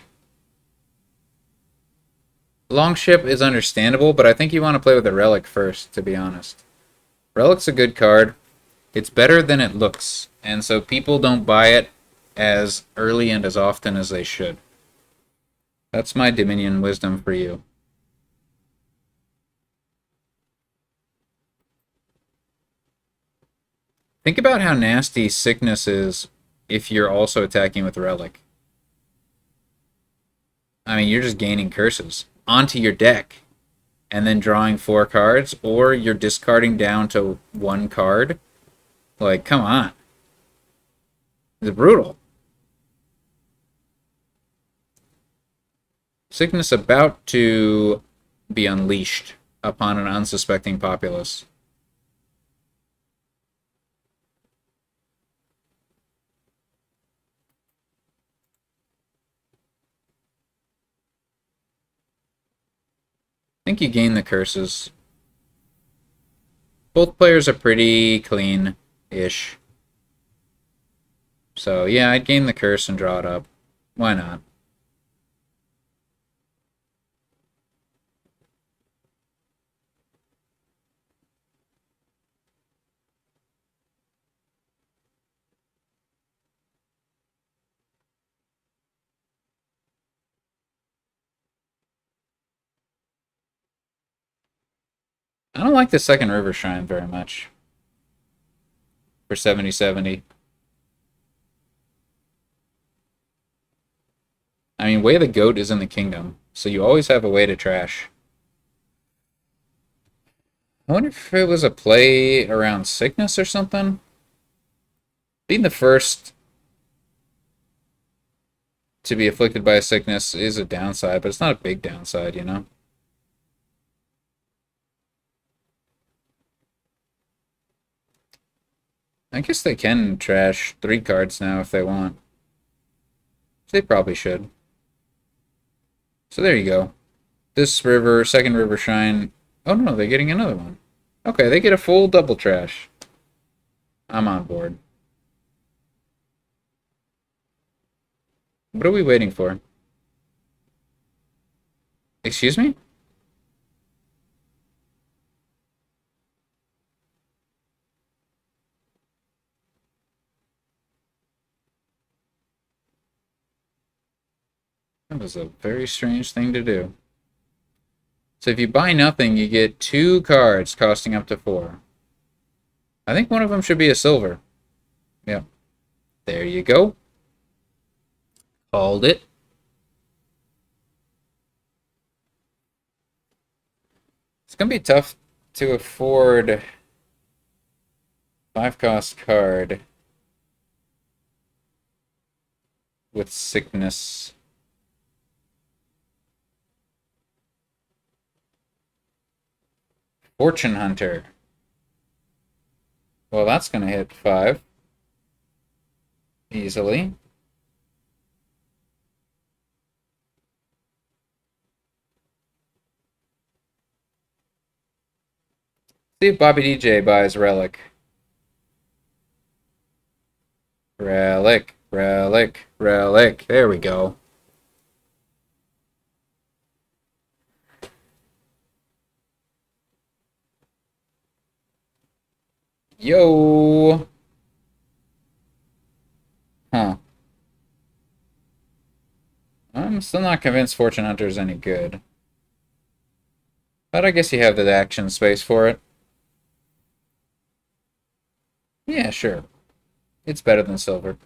Longship is understandable, but I think you want to play with a Relic first, to be honest. Relic's a good card. It's better than it looks, and so people don't buy it as early and as often as they should. That's my Dominion wisdom for you. Think about how nasty Sickness is if you're also attacking with Relic. I mean, you're just gaining curses onto your deck and then drawing 4 cards, or you're discarding down to 1 card. Like, come on. It's brutal. Sickness about to be unleashed upon an unsuspecting populace. I think you gain the curses. Both players are pretty clean-ish. So, yeah, I'd gain the curse and draw it up. Why not? I don't like the second River Shrine very much. For 70/70. I mean, Way of the Goat is in the kingdom, so you always have a way to trash. I wonder if it was a play around Sickness or something? Being the first to be afflicted by a sickness is a downside, but it's not a big downside, you know? I guess they can trash 3 cards now if they want. They probably should. So there you go. This river, second River Shrine. Oh no, they're getting another one. Okay, they get a full double trash. I'm on board. What are we waiting for? Excuse me? That was a very strange thing to do. So if you buy nothing, you get 2 cards costing up to 4. I think one of them should be a silver. Yep. There you go. Called it. It's going to be tough to afford 5-cost card with sickness. Fortune Hunter. Well, that's going to hit 5 easily. See if Bobby DJ buys Relic. Relic, Relic, Relic. There we go. Yo! Huh. I'm still not convinced Fortune Hunter is any good. But I guess you have the action space for it. Yeah, sure. It's better than silver.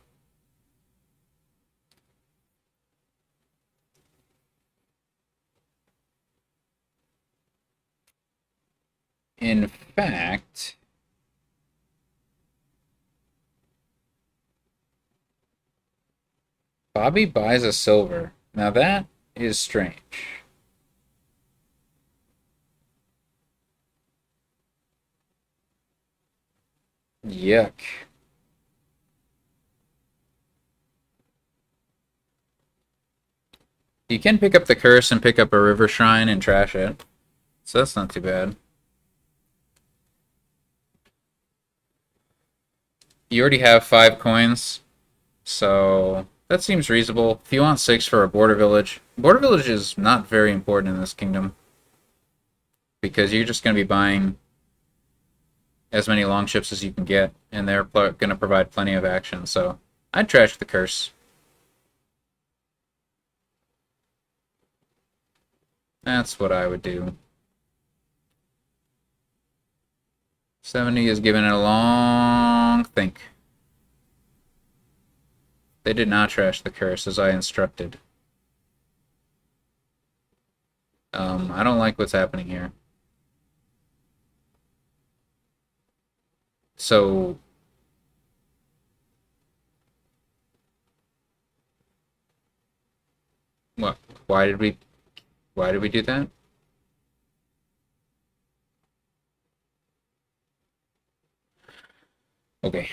In fact, Bobby buys a silver. Now that is strange. Yuck. You can pick up the curse and pick up a river shrine and trash it. So that's not too bad. You already have 5 coins, so that seems reasonable. If you want 6 for a border village is not very important in this kingdom because you're just going to be buying as many longships as you can get, and they're going to provide plenty of action, so I'd trash the curse. That's what I would do. 70 is giving it a long think. They did not trash the curse as I instructed. I don't like what's happening here. So what? Why did we do that? Okay.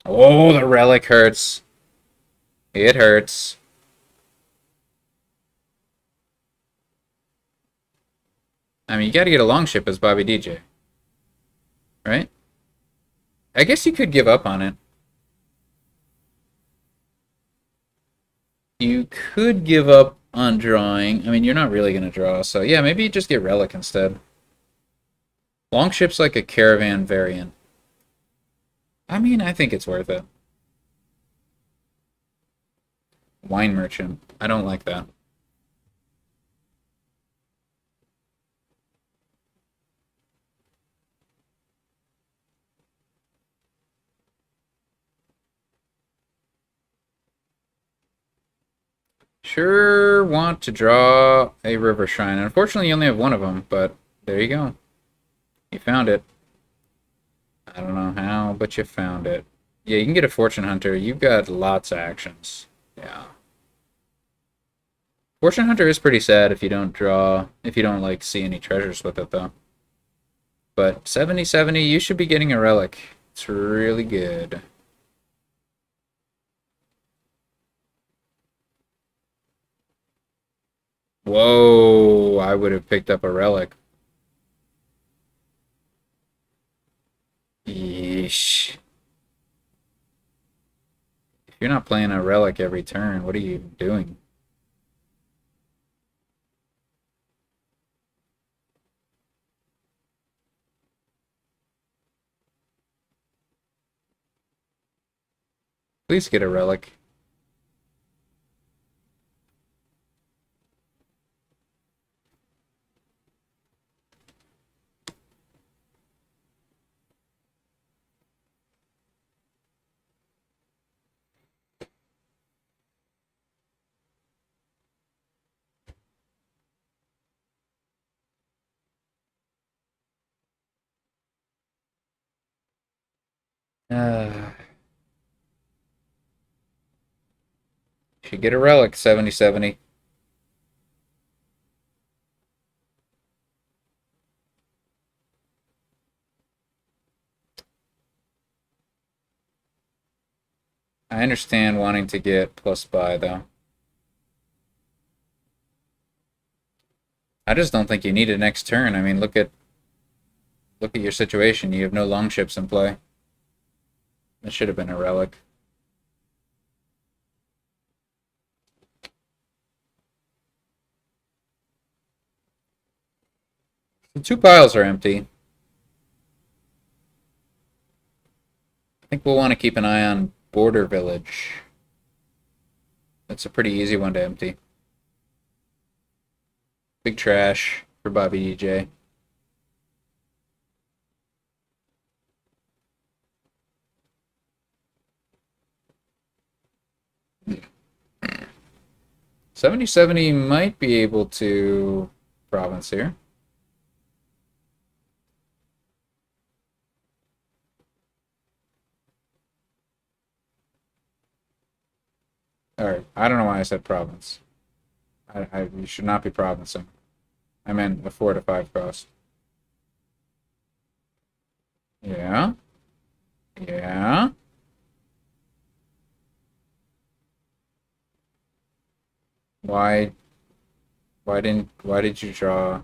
Oh, the relic hurts. It hurts. I mean, you gotta get a longship as Bobby DJ. Right? I guess you could give up on it. You could give up on drawing. I mean, you're not really gonna draw, so yeah, maybe you just get Relic instead. Longship's like a caravan variant. I mean, I think it's worth it. Wine merchant. I don't like that. Sure want to draw a river shrine. Unfortunately, you only have one of them, but there you go. You found it. I don't know how, but you found it. Yeah, you can get a fortune hunter. You've got lots of actions. Yeah. Fortune hunter is pretty sad if you don't like see any treasures with it though. But 70/70, you should be getting a relic. It's really good. Whoa, I would have picked up a relic. Yeah. Yeesh. If you're not playing a relic every turn, what are you doing? Please get a relic. Uh, should get a relic, 70-70. I understand wanting to get plus buy, though. I just don't think you need it next turn. I mean, look at your situation. You have no longships in play. That should have been a relic. The two piles are empty. I think we'll want to keep an eye on Border Village. That's a pretty easy one to empty. Big trash for Bobby DJ. '70 might be able to province here. Alright, I don't know why I said province. You should not be provincing. I meant a 4 to 5 cost. Yeah. Yeah. Why why did you draw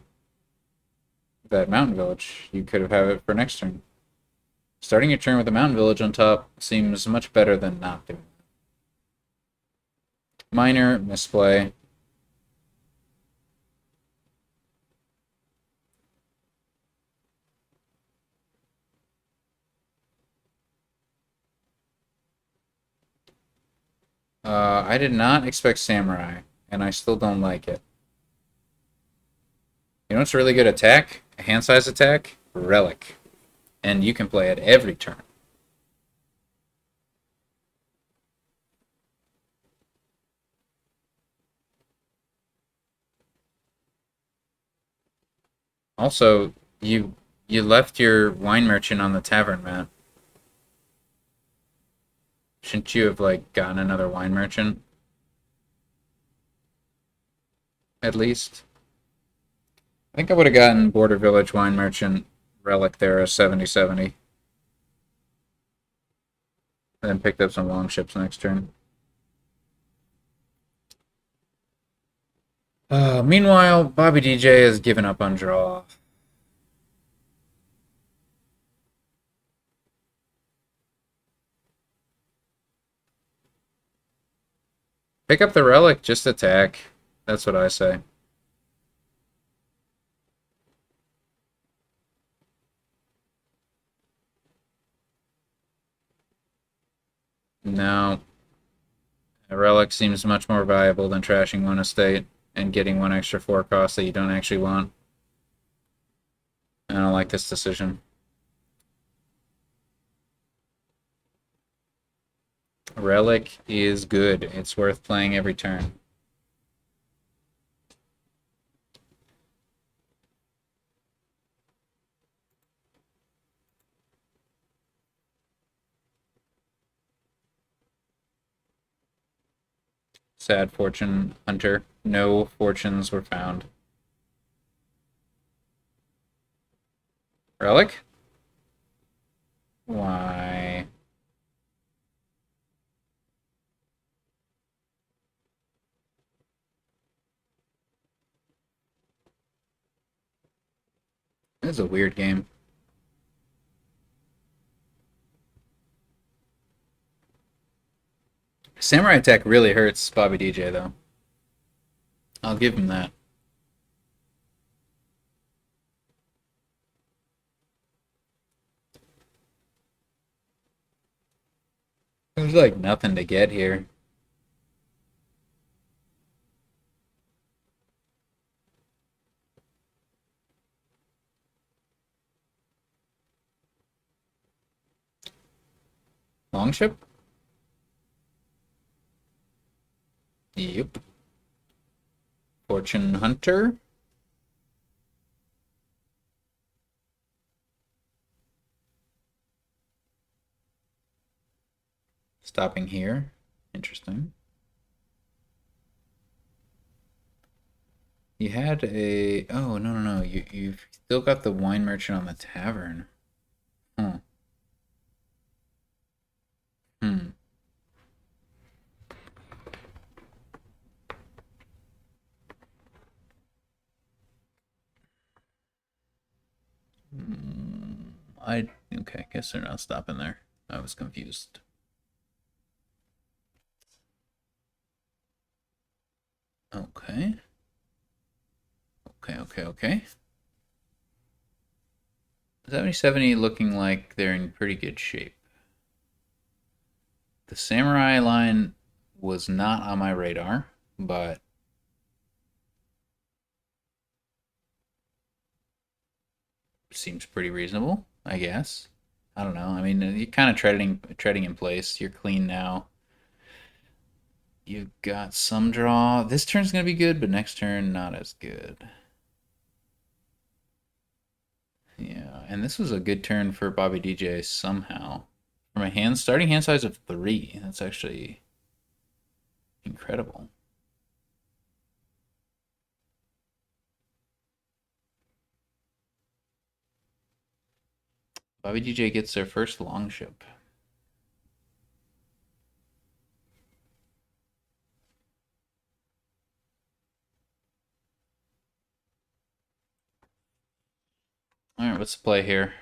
that mountain village? You could have had it for next turn. Starting your turn with a mountain village on top seems much better than not doing it. Minor misplay. I did not expect Samurai, and I still don't like it. You know what's really good attack? A hand size attack? Relic. And you can play it every turn. Also, you left your wine merchant on the tavern map. Shouldn't you have like gotten another wine merchant? At least. I think I would have gotten Border Village wine merchant relic there as 70-70. And then picked up some longships next turn. Meanwhile, Bobby DJ has given up on draw. Pick up the relic, just attack. That's what I say. No. A relic seems much more valuable than trashing one estate and getting one extra 4 cost that you don't actually want. I don't like this decision. Relic is good. It's worth playing every turn. Sad fortune hunter. No fortunes were found. Relic? Why? This is a weird game. Samurai attack really hurts Bobby DJ though. I'll give him that. There's like nothing to get here. Longship? Yep. Fortune Hunter? Stopping here. Interesting. You had a... Oh, no, no, no. You've still got the wine merchant on the tavern. Huh. Hmm. I... Okay, guess they're not stopping there. I was confused. Okay. Okay. 70 looking like they're in pretty good shape. The samurai line was not on my radar, but seems pretty reasonable, I guess. I don't know. I mean, you're kind of treading in place. You're clean now. You've got some draw. This turn's gonna be good, but next turn not as good. Yeah, and this was a good turn for Bobby DJ somehow. From a starting hand size of 3, that's actually incredible. Bobby DJ gets their first longship. All right, what's the play here?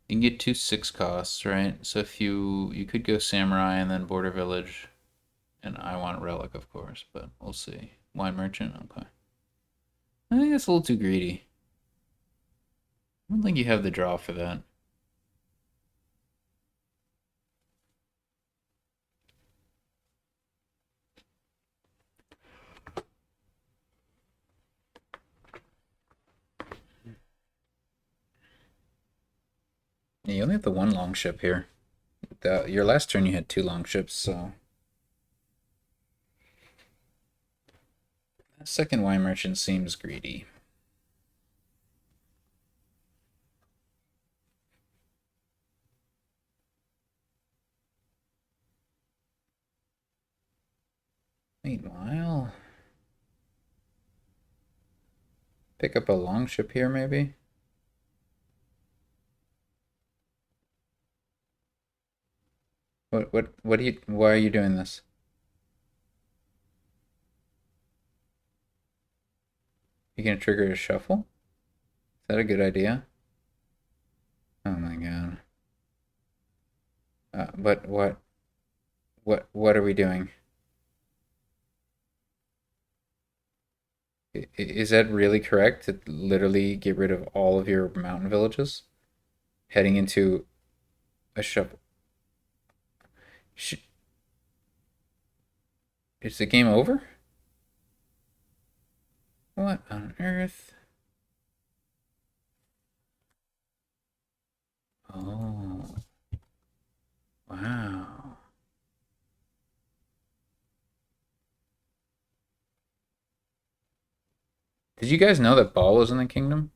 You can get 2 6 costs, right? So if you could go Samurai and then Border Village, and I want Relic, of course, but we'll see. Wine Merchant, okay. I think that's a little too greedy. I don't think you have the draw for that. Yeah, you only have the one longship here. Your last turn you had 2 longships, so that second wine merchant seems greedy. Meanwhile, pick up a longship here maybe. What do you why are you doing this? You gonna trigger a shuffle? Is that a good idea? Oh my god. But what are we doing? Is that really correct to literally get rid of all of your mountain villages? Heading into a shuffle. Is the game over? What on earth? Oh, wow. Did you guys know that Ball was in the kingdom?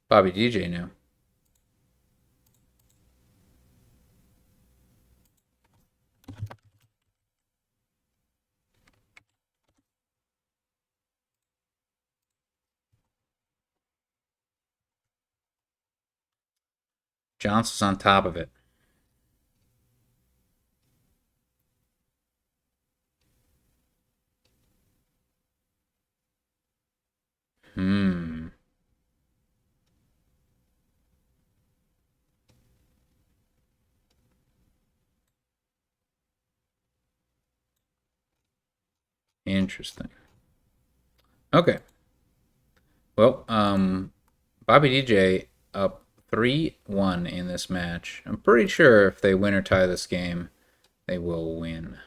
Bobby DJ knew. Johnson's on top of it. Hmm. Interesting. Okay. Well, Bobby DJ up 3-1 in this match. I'm pretty sure if they win or tie this game, they will win.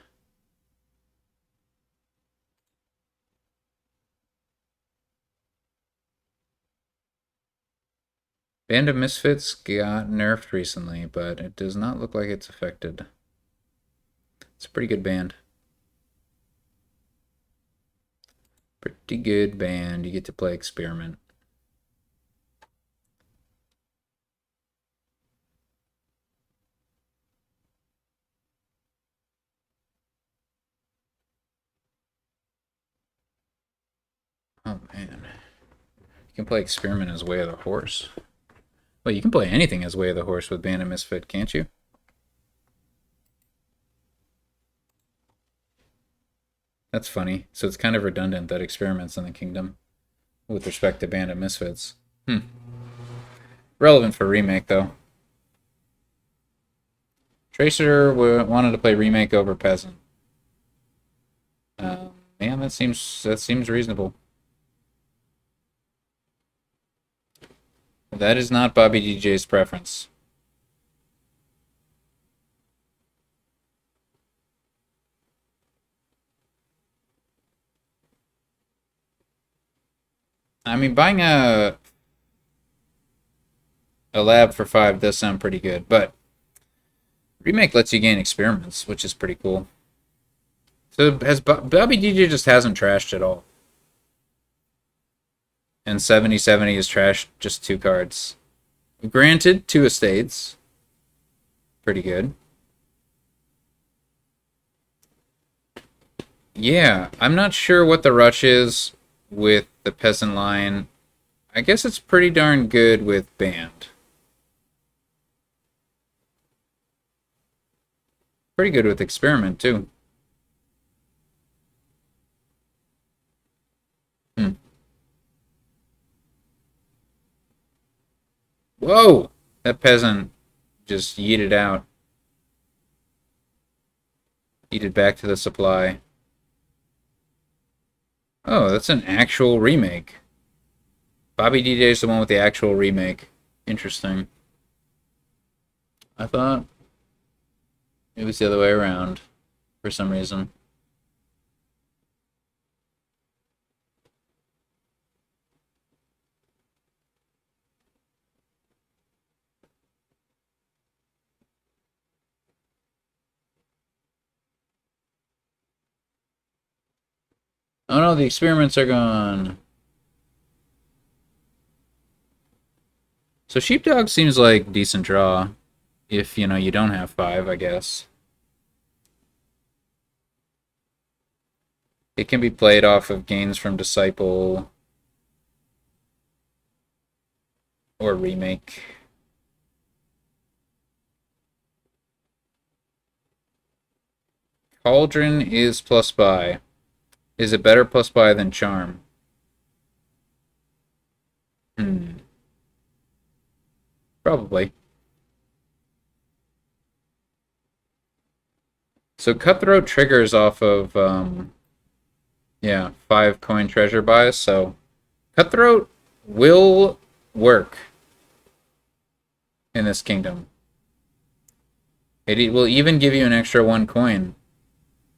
Band of Misfits got nerfed recently, but it does not look like it's affected. It's a pretty good band. Pretty good band. You get to play Experiment. Oh, man. You can play Experiment as Way of the Horse. Well, you can play anything as Way of the Horse with Band of Misfit, can't you? That's funny. So it's kind of redundant that Experiment's in the Kingdom with respect to Band of Misfits. Relevant for Remake, though. Tracer wanted to play Remake over Peasant. Man, that seems reasonable. That is not Bobby DJ's preference. I mean, buying a lab for 5 does sound pretty good, but Remake lets you gain experiments, which is pretty cool. So has Bobby DJ just hasn't trashed at all. And 70-70 is trashed just 2 cards. Granted, 2 estates. Pretty good. Yeah, I'm not sure what the rush is with the Peasant line. I guess it's pretty darn good with Band. Pretty good with Experiment, too. Whoa! That Peasant just yeeted out. Yeeted back to the supply. Oh, that's an actual remake. Bobby DJ is the one with the actual remake. Interesting. I thought it was the other way around for some reason. Oh no, the experiments are gone. So Sheepdog seems like decent draw. If, you know, you don't have 5, I guess. It can be played off of gains from Disciple or Remake. Cauldron is plus buy. Is it better plus buy than Charm? Probably. So Cutthroat triggers off of, yeah, 5 coin treasure buys, so Cutthroat will work in this kingdom. It will even give you an extra 1 coin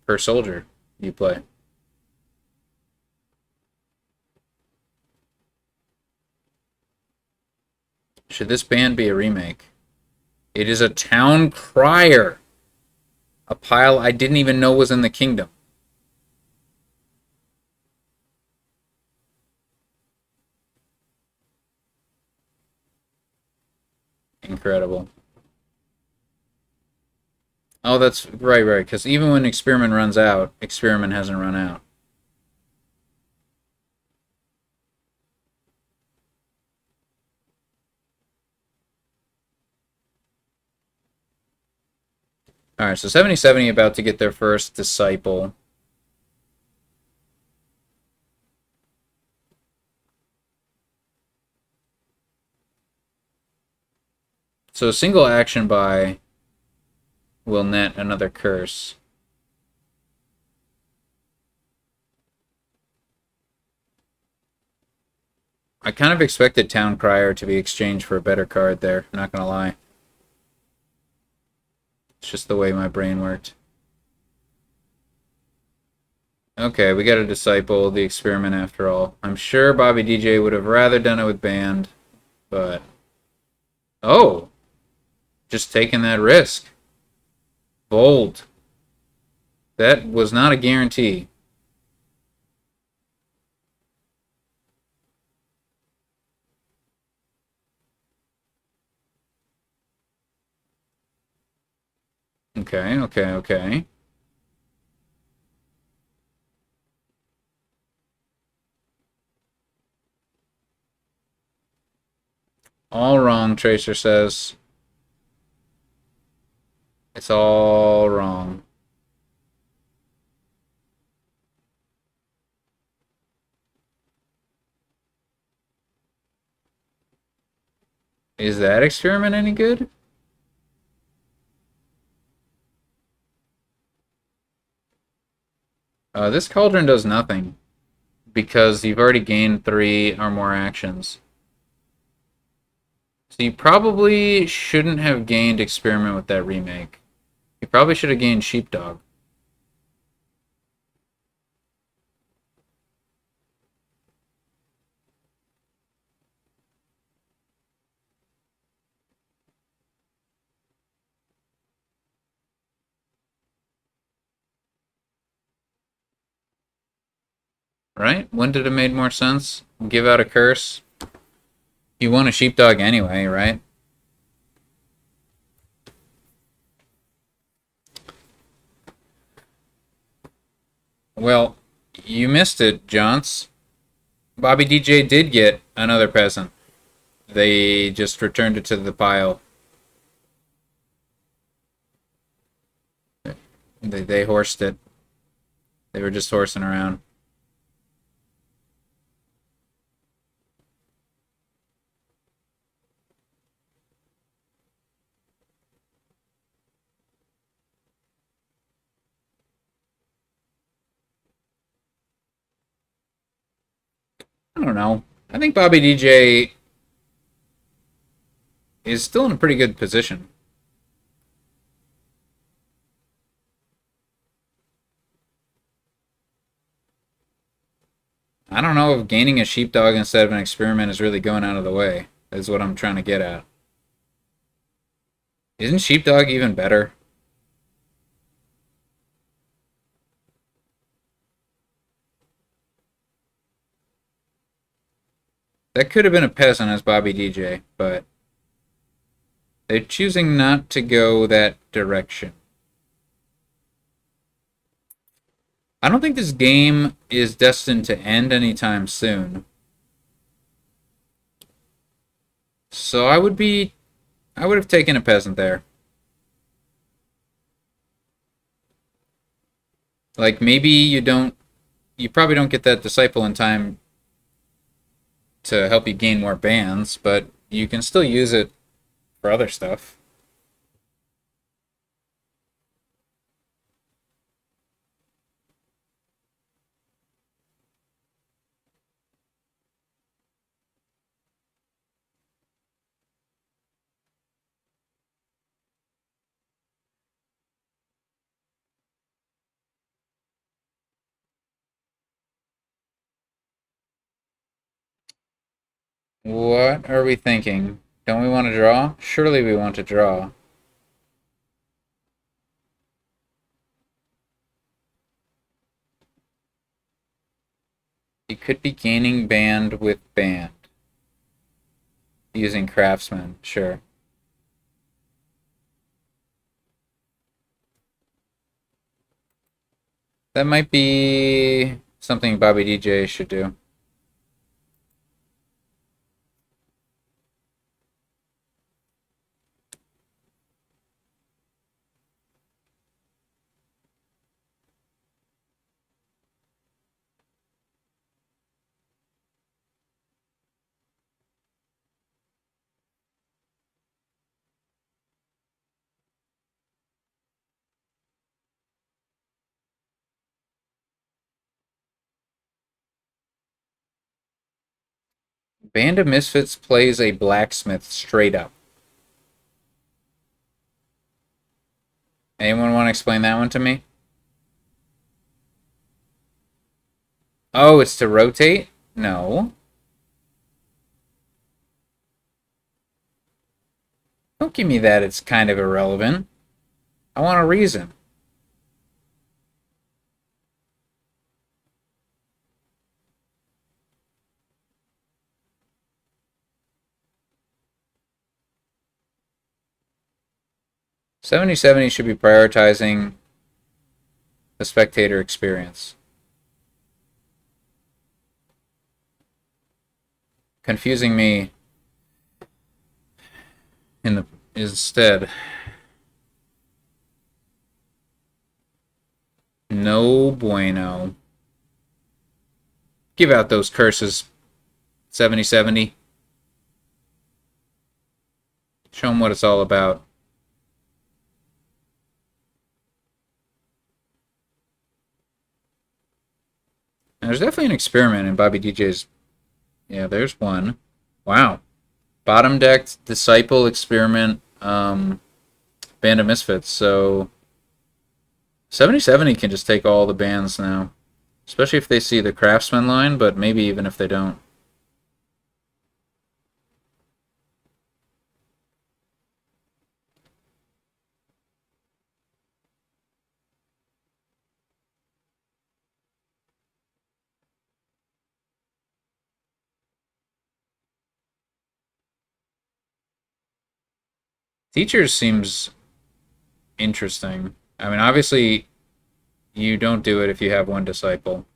per soldier you play. Should this band be a remake? It is a Town Crier. A pile I didn't even know was in the kingdom. Incredible. Oh, that's right, because even when Experiment runs out, Experiment hasn't run out. Alright, so 70-70 about to get their first Disciple. So a single action buy will net another curse. I kind of expected Town Crier to be exchanged for a better card there, I'm not gonna lie. It's just the way my brain worked. Okay, we got a Disciple, the experiment after all. I'm sure Bobby DJ would have rather done it with Band, but... Oh! Just taking that risk. Bold. That was not a guarantee. Okay, okay, okay. All wrong, Tracer says. It's all wrong. Is that experiment any good? This Cauldron does nothing, because you've already gained 3 or more actions. So you probably shouldn't have gained experiment with that remake. You probably should have gained Sheepdog. Right? When did it make more sense? Give out a curse? You want a Sheepdog anyway, right? Well, you missed it, Johns. Bobby DJ did get another Peasant. They just returned it to the pile. They horsed it. They were just horsing around. I don't know. I think Bobby DJ is still in a pretty good position. I don't know if gaining a Sheepdog instead of an experiment is really going out of the way. Is what I'm trying to get at. Isn't Sheepdog even better? That could have been a Peasant as Bobby DJ, but they're choosing not to go that direction. I don't think this game is destined to end anytime soon. So I would have taken a Peasant there. Like maybe you probably don't get that Disciple in time to help you gain more bands, but you can still use it for other stuff. What are we thinking? Don't we want to draw? Surely we want to draw. You could be gaining band with band. Using Craftsman, sure. That might be something Bobby DJ should do. Band of Misfits plays a blacksmith straight up. Anyone want to explain that one to me? Oh, it's to rotate? No. Don't give me that it's kind of irrelevant. I want a reason. '70 should be prioritizing the spectator experience. Confusing me in the instead. No bueno. Give out those curses, 70. Show them what it's all about. And there's definitely an experiment in bobbydj's. Yeah, there's one. Wow. Bottom decked Disciple Experiment Band of Misfits. So 70 can just take all the bands now. Especially if they see the Craftsman line, but maybe even if they don't. Teachers seems interesting. I mean, obviously, you don't do it if you have one disciple.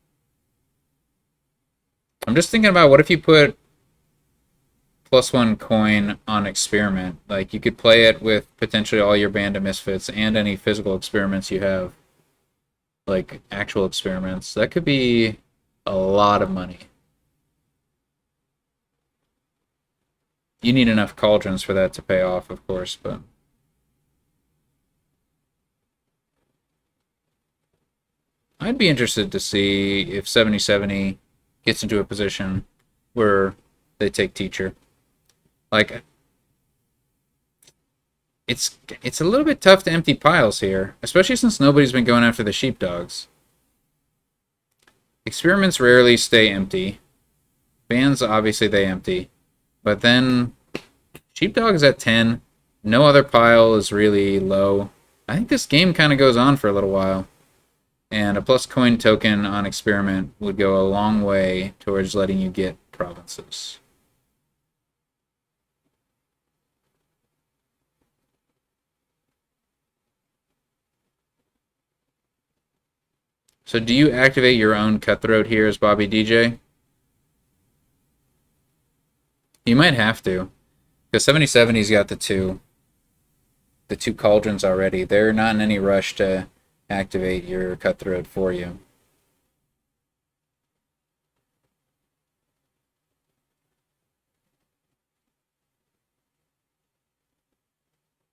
I'm just thinking about what if you put +1 coin on experiment. Like, you could play it with potentially all your Band of Misfits and any physical experiments you have. Like, actual experiments. That could be a lot of money. You need enough cauldrons for that to pay off, of course, but... I'd be interested to see if 70 gets into a position where they take teacher. Like, it's a little bit tough to empty piles here, especially since nobody's been going after the sheepdogs. Experiments rarely stay empty. Bands, obviously, they empty. But then, sheepdogs at 10. No other pile is really low. I think this game kind of goes on for a little while. And a plus coin token on experiment would go a long way towards letting you get provinces. So do you activate your own cutthroat here as bobbydj? You might have to. Because 70's got the two cauldrons already. They're not in any rush to activate your cutthroat for you.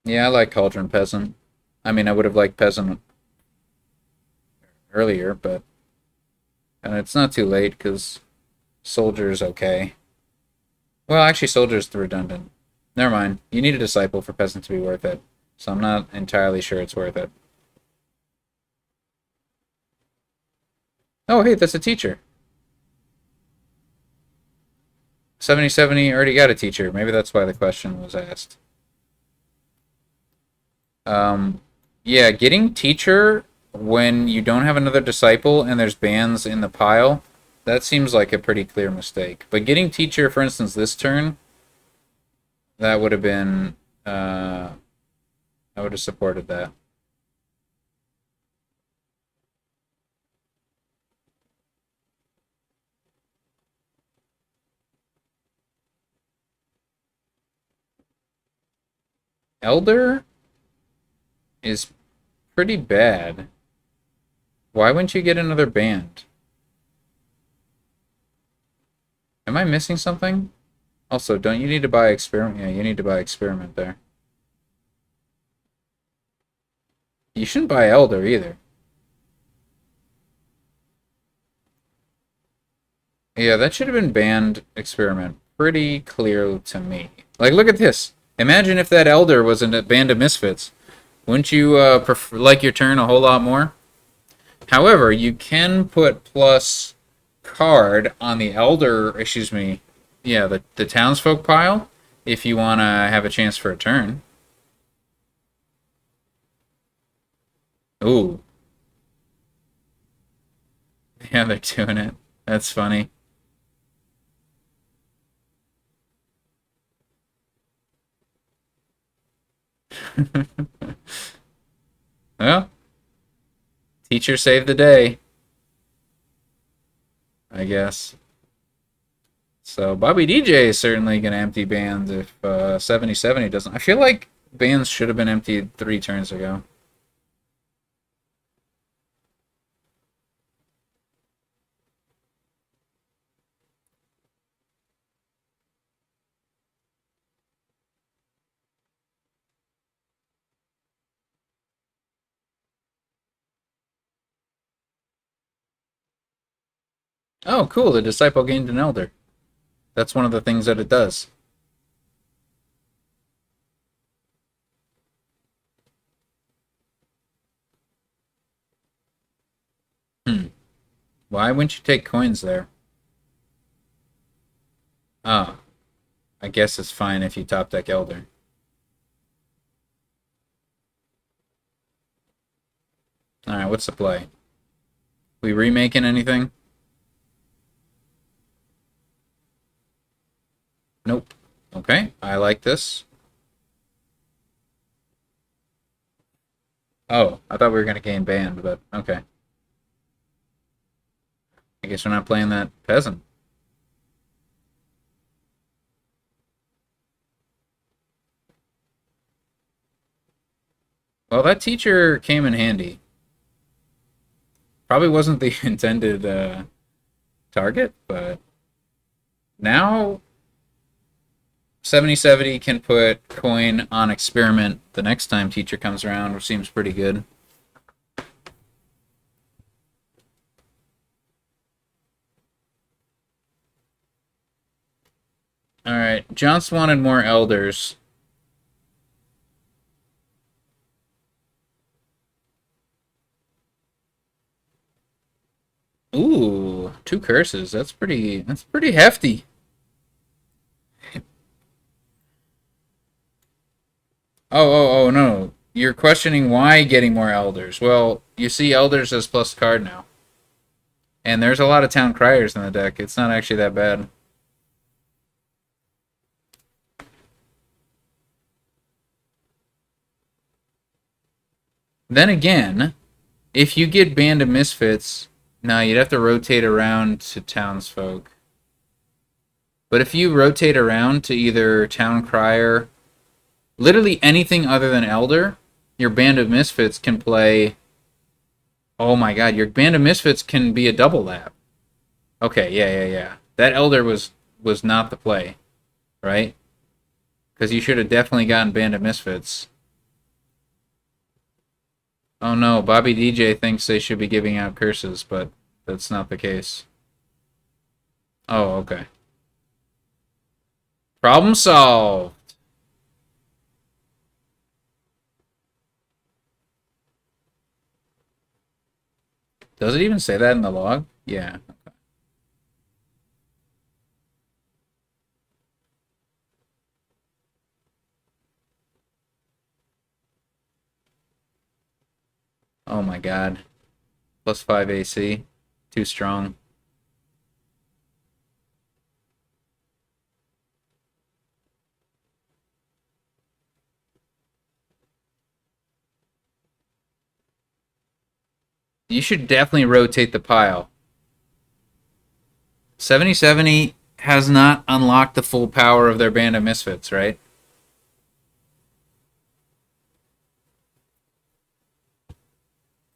Yeah, I like Cauldron Peasant. I mean, I would have liked Peasant earlier, but it's not too late because Soldier's okay. Well, actually, Soldier's redundant. Never mind. You need a Disciple for Peasant to be worth it, so I'm not entirely sure it's worth it. Oh, hey, that's a teacher. 70 already got a teacher. Maybe that's why the question was asked. Yeah, getting teacher when you don't have another disciple and there's bands in the pile, that seems like a pretty clear mistake. But getting teacher, for instance, this turn, that would have been, I would have supported that. Elder is pretty bad. Why wouldn't you get another band? Am I missing something? Also, don't you need to buy experiment? Yeah, you need to buy experiment there. You shouldn't buy Elder either. Yeah, that should have been banned experiment pretty clear to me. Like, look at this. Imagine if that Elder was in a band of misfits. Wouldn't you like your turn a whole lot more? However, you can put plus card on the Elder, excuse me, yeah, the Townsfolk pile if you want to have a chance for a turn. Ooh. Yeah, they're doing it. That's funny. Well, teacher saved the day, I guess. So Bobby DJ is certainly going to empty bands if 7070 doesn't. I feel like bands should have been emptied 3 turns ago. Oh, cool. The Disciple gained an Elder. That's one of the things that it does. Hmm. Why wouldn't you take coins there? Oh, I guess it's fine if you top deck Elder. Alright, what's the play? We remaking anything? Nope. Okay, I like this. Oh, I thought we were going to gain band, but okay. I guess we're not playing that Peasant. Well, that teacher came in handy. Probably wasn't the intended target, but now 7070 can put coin on experiment the next time teacher comes around, which seems pretty good. Alright, Johnson wanted more elders. Ooh, 2 curses. That's pretty hefty. Oh, no. You're questioning why getting more elders. Well, you see elders as plus card now. And there's a lot of town criers in the deck. It's not actually that bad. Then again, if you get Band of Misfits, now you'd have to rotate around to Townsfolk. But if you rotate around to either Town Crier, literally anything other than Elder, your Band of Misfits can play. Oh my god, your Band of Misfits can be a double lap. Okay, yeah. That Elder was not the play, right? Because you should have definitely gotten Band of Misfits. Oh no, Bobby DJ thinks they should be giving out curses, but that's not the case. Oh, okay. Problem solved. Does it even say that in the log? Yeah. Okay. Oh my god. +5 AC. Too strong. You should definitely rotate the pile. 7070 has not unlocked the full power of their Band of Misfits, right?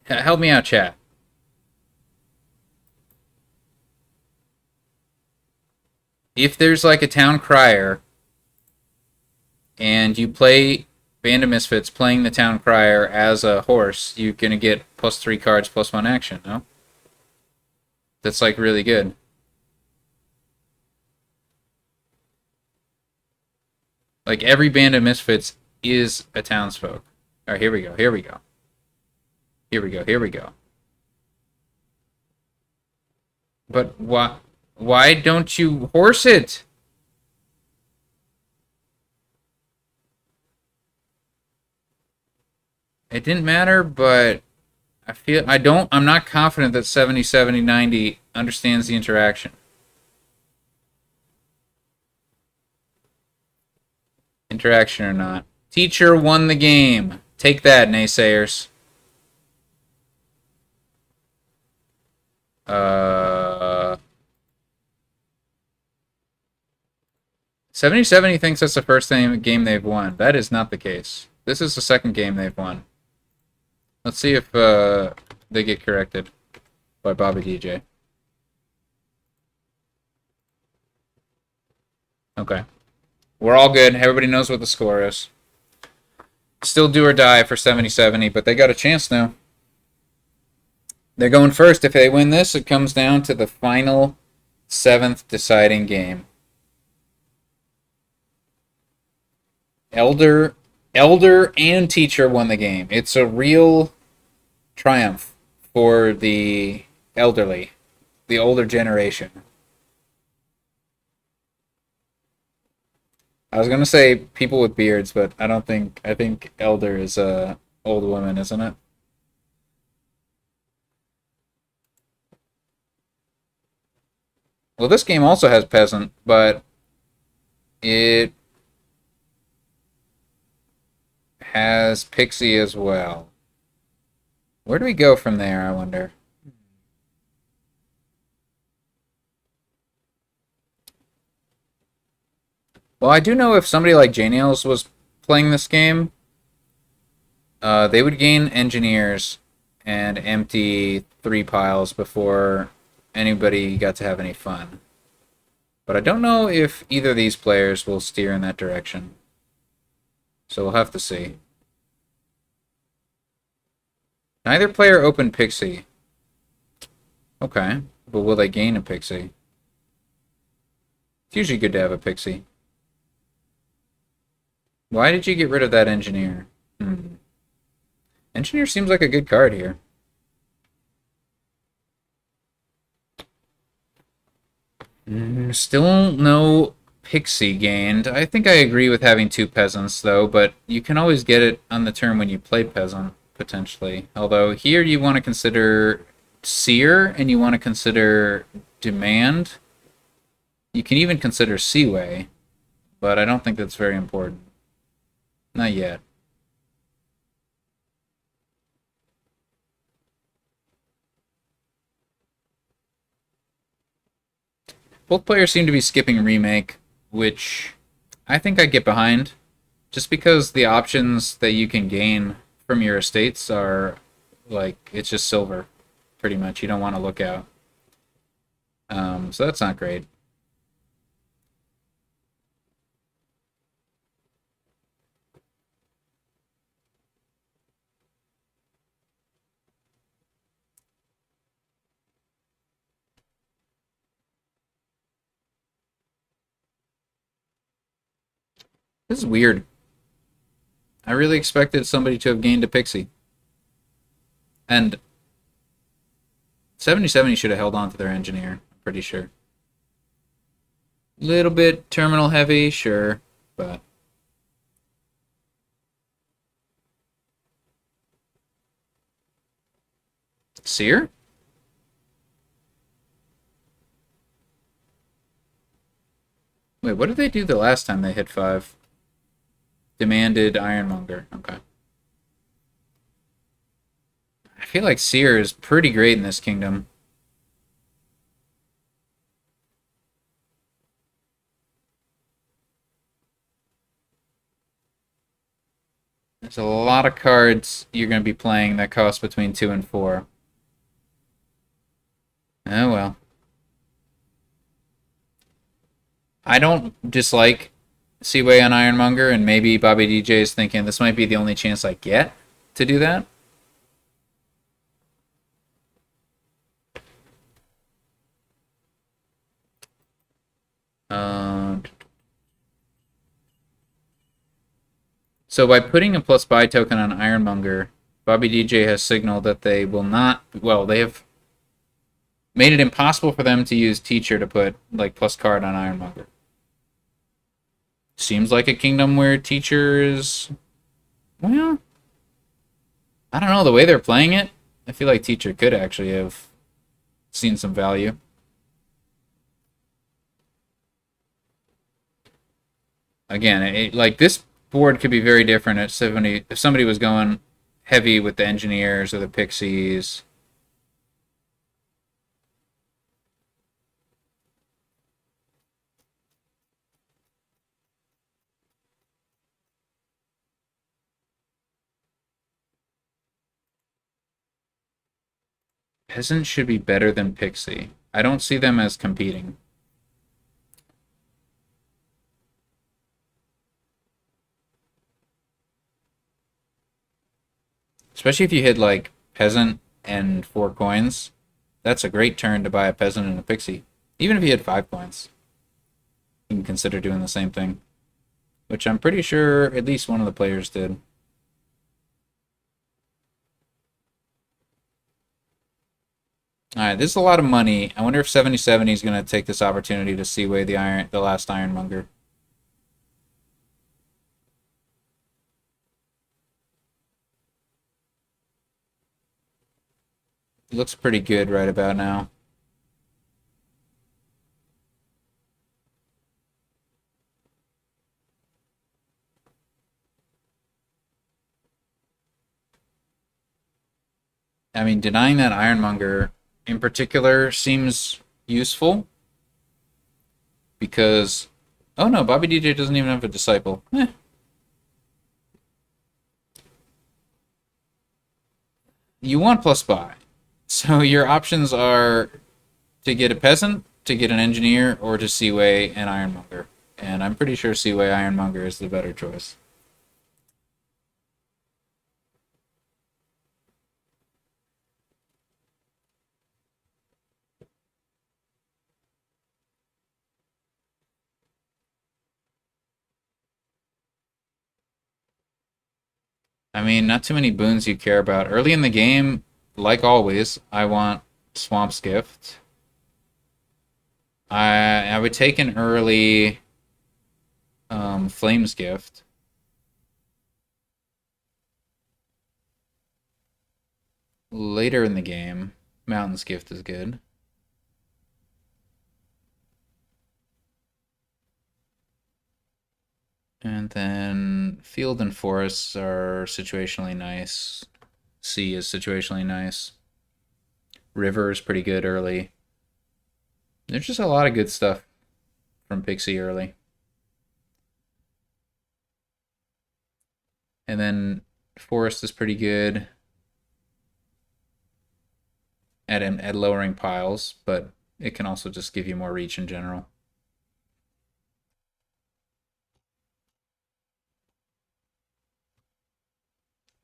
Help me out, chat. If there's like a town crier and you play Band of Misfits playing the town crier as a horse, you're gonna get +3 cards, +1 action, no? That's like really good. Like, every band of misfits is a townsfolk. Alright, here we go, here we go. Here we go, here we go. But why don't you horse it? It didn't matter, but I'm not confident that 70, 70, 90 understands the interaction. Interaction or not. Teacher won the game. Take that, naysayers. 7070 thinks that's the first game they've won. That is not the case. This is the second game they've won. Let's see if they get corrected by bobbydj. Okay. We're all good. Everybody knows what the score is. Still do or die for 7070, but they got a chance now. They're going first. If they win this, it comes down to the final 7th deciding game. Elder and teacher won the game. It's a real triumph for the elderly, the older generation. I was gonna say people with beards, but I don't think. I think elder is a old woman, isn't it? Well, this game also has peasant, but it has pixie as well. Where do we go from there, I wonder? Well, I do know if somebody like J-Nails was playing this game, they would gain engineers and empty 3 piles before anybody got to have any fun. But I don't know if either of these players will steer in that direction. So we'll have to see. Neither player opened pixie. Okay, but will they gain a pixie? It's usually good to have a pixie. Why did you get rid of that engineer? Engineer seems like a good card here. Still no pixie gained. I think I agree with having 2 peasants, though, but you can always get it on the turn when you play peasant, potentially. Although here you want to consider seer, and you want to consider demand. You can even consider Seaway, but I don't think that's very important. Not yet. Both players seem to be skipping remake, which I think I get behind, just because the options that you can gain from your estates are, like, it's just silver, pretty much. You don't want to look out. So that's not great. This is weird. I really expected somebody to have gained a pixie. And 7070 should have held on to their engineer, I'm pretty sure. Little bit terminal heavy, sure, but... Seer? Wait, what did they do the last time they hit 5? Demanded Ironmonger. Okay. I feel like Seer is pretty great in this kingdom. There's a lot of cards you're going to be playing that cost between 2 and 4. Oh well. I don't dislike Seaway on Ironmonger, and maybe bobbydj is thinking this might be the only chance I get to do that. So by putting a plus buy token on Ironmonger, bobbydj has signaled that they will not. Well, they have made it impossible for them to use Teacher to put like plus card on Ironmonger. Seems like a kingdom where Teacher is, well, I don't know, the way they're playing it, I feel like Teacher could actually have seen some value. Again, like this board could be very different at 70 if somebody was going heavy with the engineers or the pixies. Peasant should be better than Pixie. I don't see them as competing. Especially if you hit like Peasant and 4 coins. That's a great turn to buy a Peasant and a Pixie. Even if you had 5 coins. You can consider doing the same thing. Which I'm pretty sure at least one of the players did. Alright, this is a lot of money. I wonder if 7070 is going to take this opportunity to Seaway the last Ironmonger. It looks pretty good right about now. I mean, denying that Ironmonger in particular seems useful because, oh no, bobbydj doesn't even have a disciple. You want plus buy. So your options are to get a peasant, to get an engineer, or to Seaway and Ironmonger. And I'm pretty sure Seaway Ironmonger is the better choice. I mean, not too many boons you care about. Early in the game, like always, I want Swamp's Gift. I would take an early Flame's Gift. Later in the game, Mountain's Gift is good. And then Field and Forests are situationally nice. Sea is situationally nice. River is pretty good early. There's just a lot of good stuff from Pixie early. And then Forest is pretty good at lowering piles, but it can also just give you more reach in general.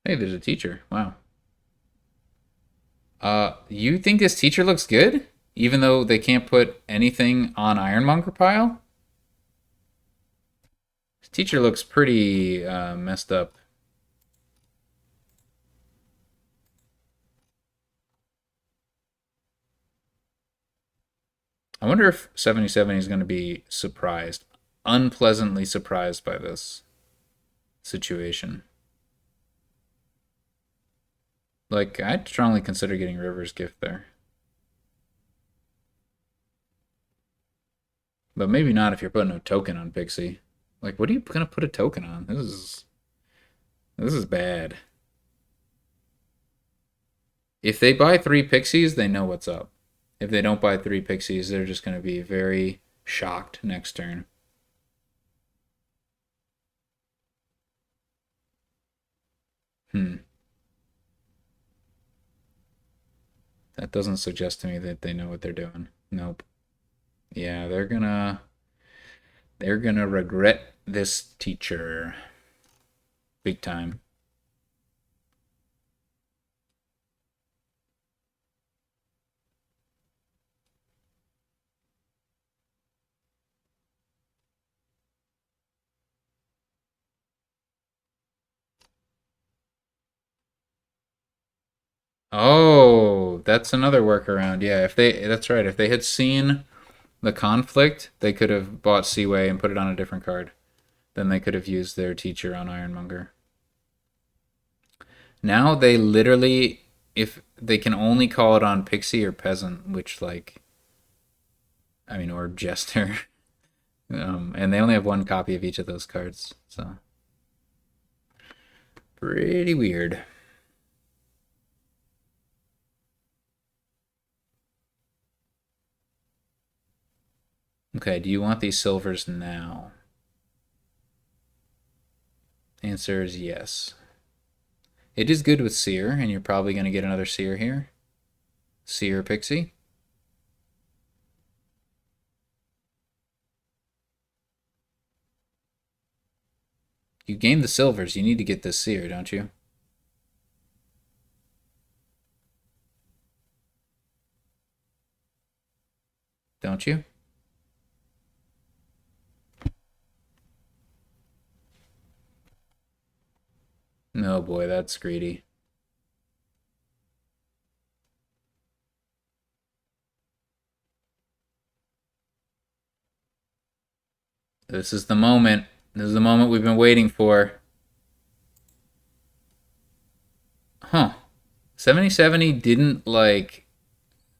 Hey, there's a teacher. Wow. You think this teacher looks good? Even though they can't put anything on Ironmonger pile? This teacher looks pretty messed up. I wonder if 7070 is going to be surprised, unpleasantly surprised by this situation. Like, I'd strongly consider getting River's Gift there. But maybe not if you're putting a token on Pixie. Like, what are you gonna put a token on? This is bad. If they buy 3 Pixies, they know what's up. If they don't buy 3 Pixies, they're just gonna be very shocked next turn. That doesn't suggest to me that they know what they're doing. Nope. Yeah, they're gonna regret this teacher. Big time. Oh, that's another workaround. Yeah, if they that's right. If they had seen the conflict, they could have bought Seaway and put it on a different card. Then they could have used their teacher on Ironmonger. Now they literally, if they can only call it on Pixie or Peasant, which like, I mean, or Jester, and they only have one copy of each of those cards, so pretty weird. Okay, do you want these silvers now? Answer is yes. It is good with Seer, and you're probably going to get another Seer here. Seer Pixie. You gained the silvers. You need to get this Seer, don't you? Don't you? No, boy, that's greedy. This is the moment. This is the moment we've been waiting for. Huh. 7070 didn't, like,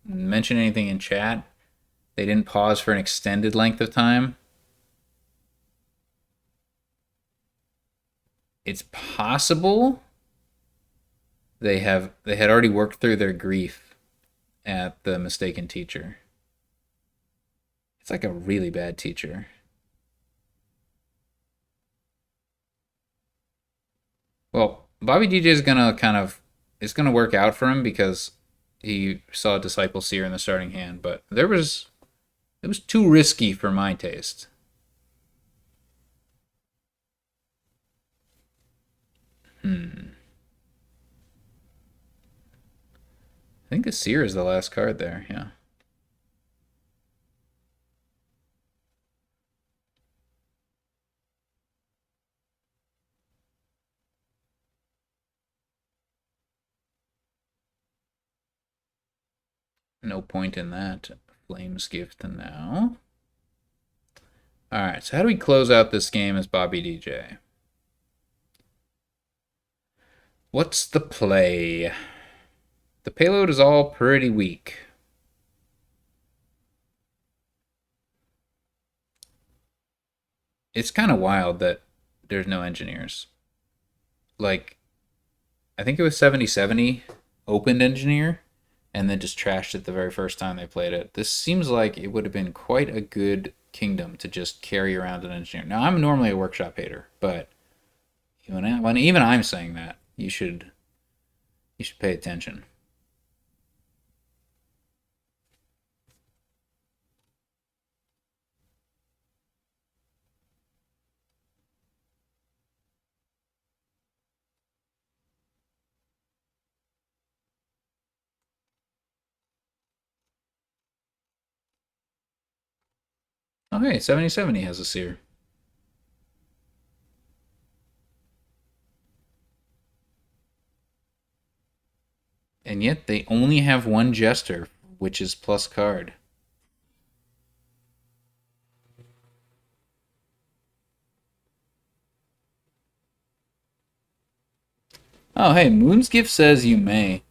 mention anything in chat. They didn't pause for an extended length of time. It's possible they had already worked through their grief at the mistaken teacher. It's like a really bad teacher. Well, Bobby DJ is gonna it's gonna work out for him because he saw Disciple Seer in the starting hand, but it was too risky for my taste. I think the Seer is the last card there, yeah. No point in that. Flames Gift now. Alright, so how do we close out this game as Bobby DJ? What's the play? The payload is all pretty weak. It's kind of wild that there's no engineers. Like, I think it was 7070 opened engineer and then just trashed it the very first time they played it. This seems like it would have been quite a good kingdom to just carry around an engineer. Now, I'm normally a workshop hater, but when even I'm saying that, you should pay attention. Oh, hey, 7070 has a seer. And yet they only have one jester, which is plus card. Oh, hey, Moon's Gift says you may.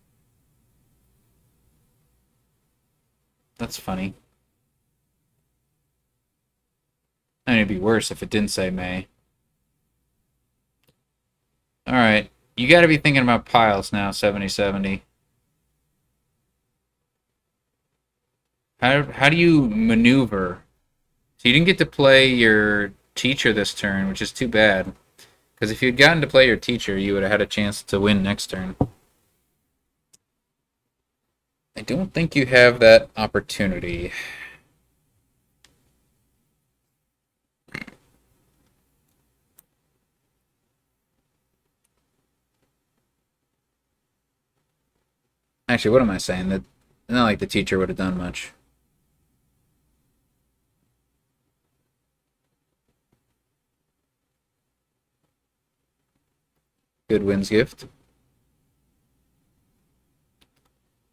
That's funny. I mean, it'd be worse if it didn't say may. Alright, you gotta be thinking about piles now, 7070. How do you maneuver? So you didn't get to play your teacher this turn, which is too bad. Because if you'd gotten to play your teacher, you would have had a chance to win next turn. I don't think you have that opportunity. Actually, what am I saying? That not like the teacher would have done much. Good wins gift.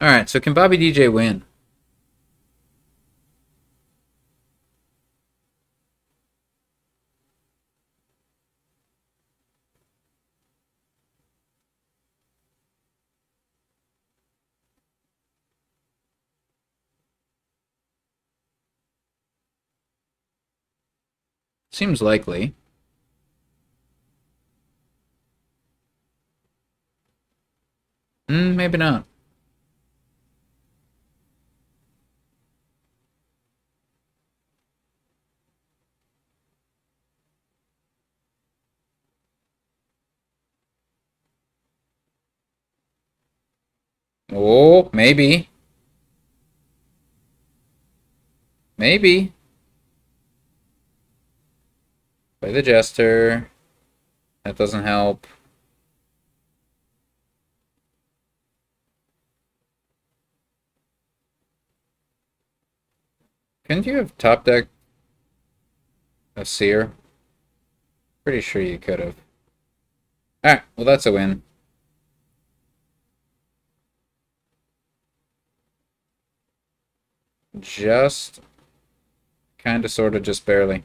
Alright, so can Bobby DJ win? Seems likely. Maybe not. Oh, maybe. Maybe. Play the Jester. That doesn't help. Couldn't you have top deck a Seer? Pretty sure you could have. Alright, well that's a win. Just kinda sorta just barely.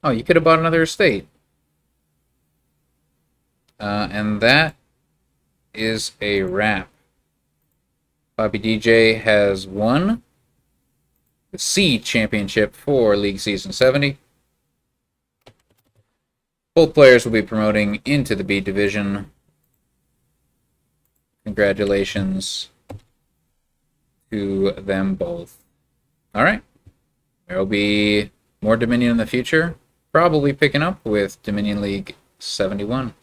Oh, you could have bought another estate. And that is a wrap. Bobby DJ has won the C Championship for League Season 70. Both players will be promoting into the B Division. Congratulations to them both. Alright. There will be more Dominion in the future. Probably picking up with Dominion League 71.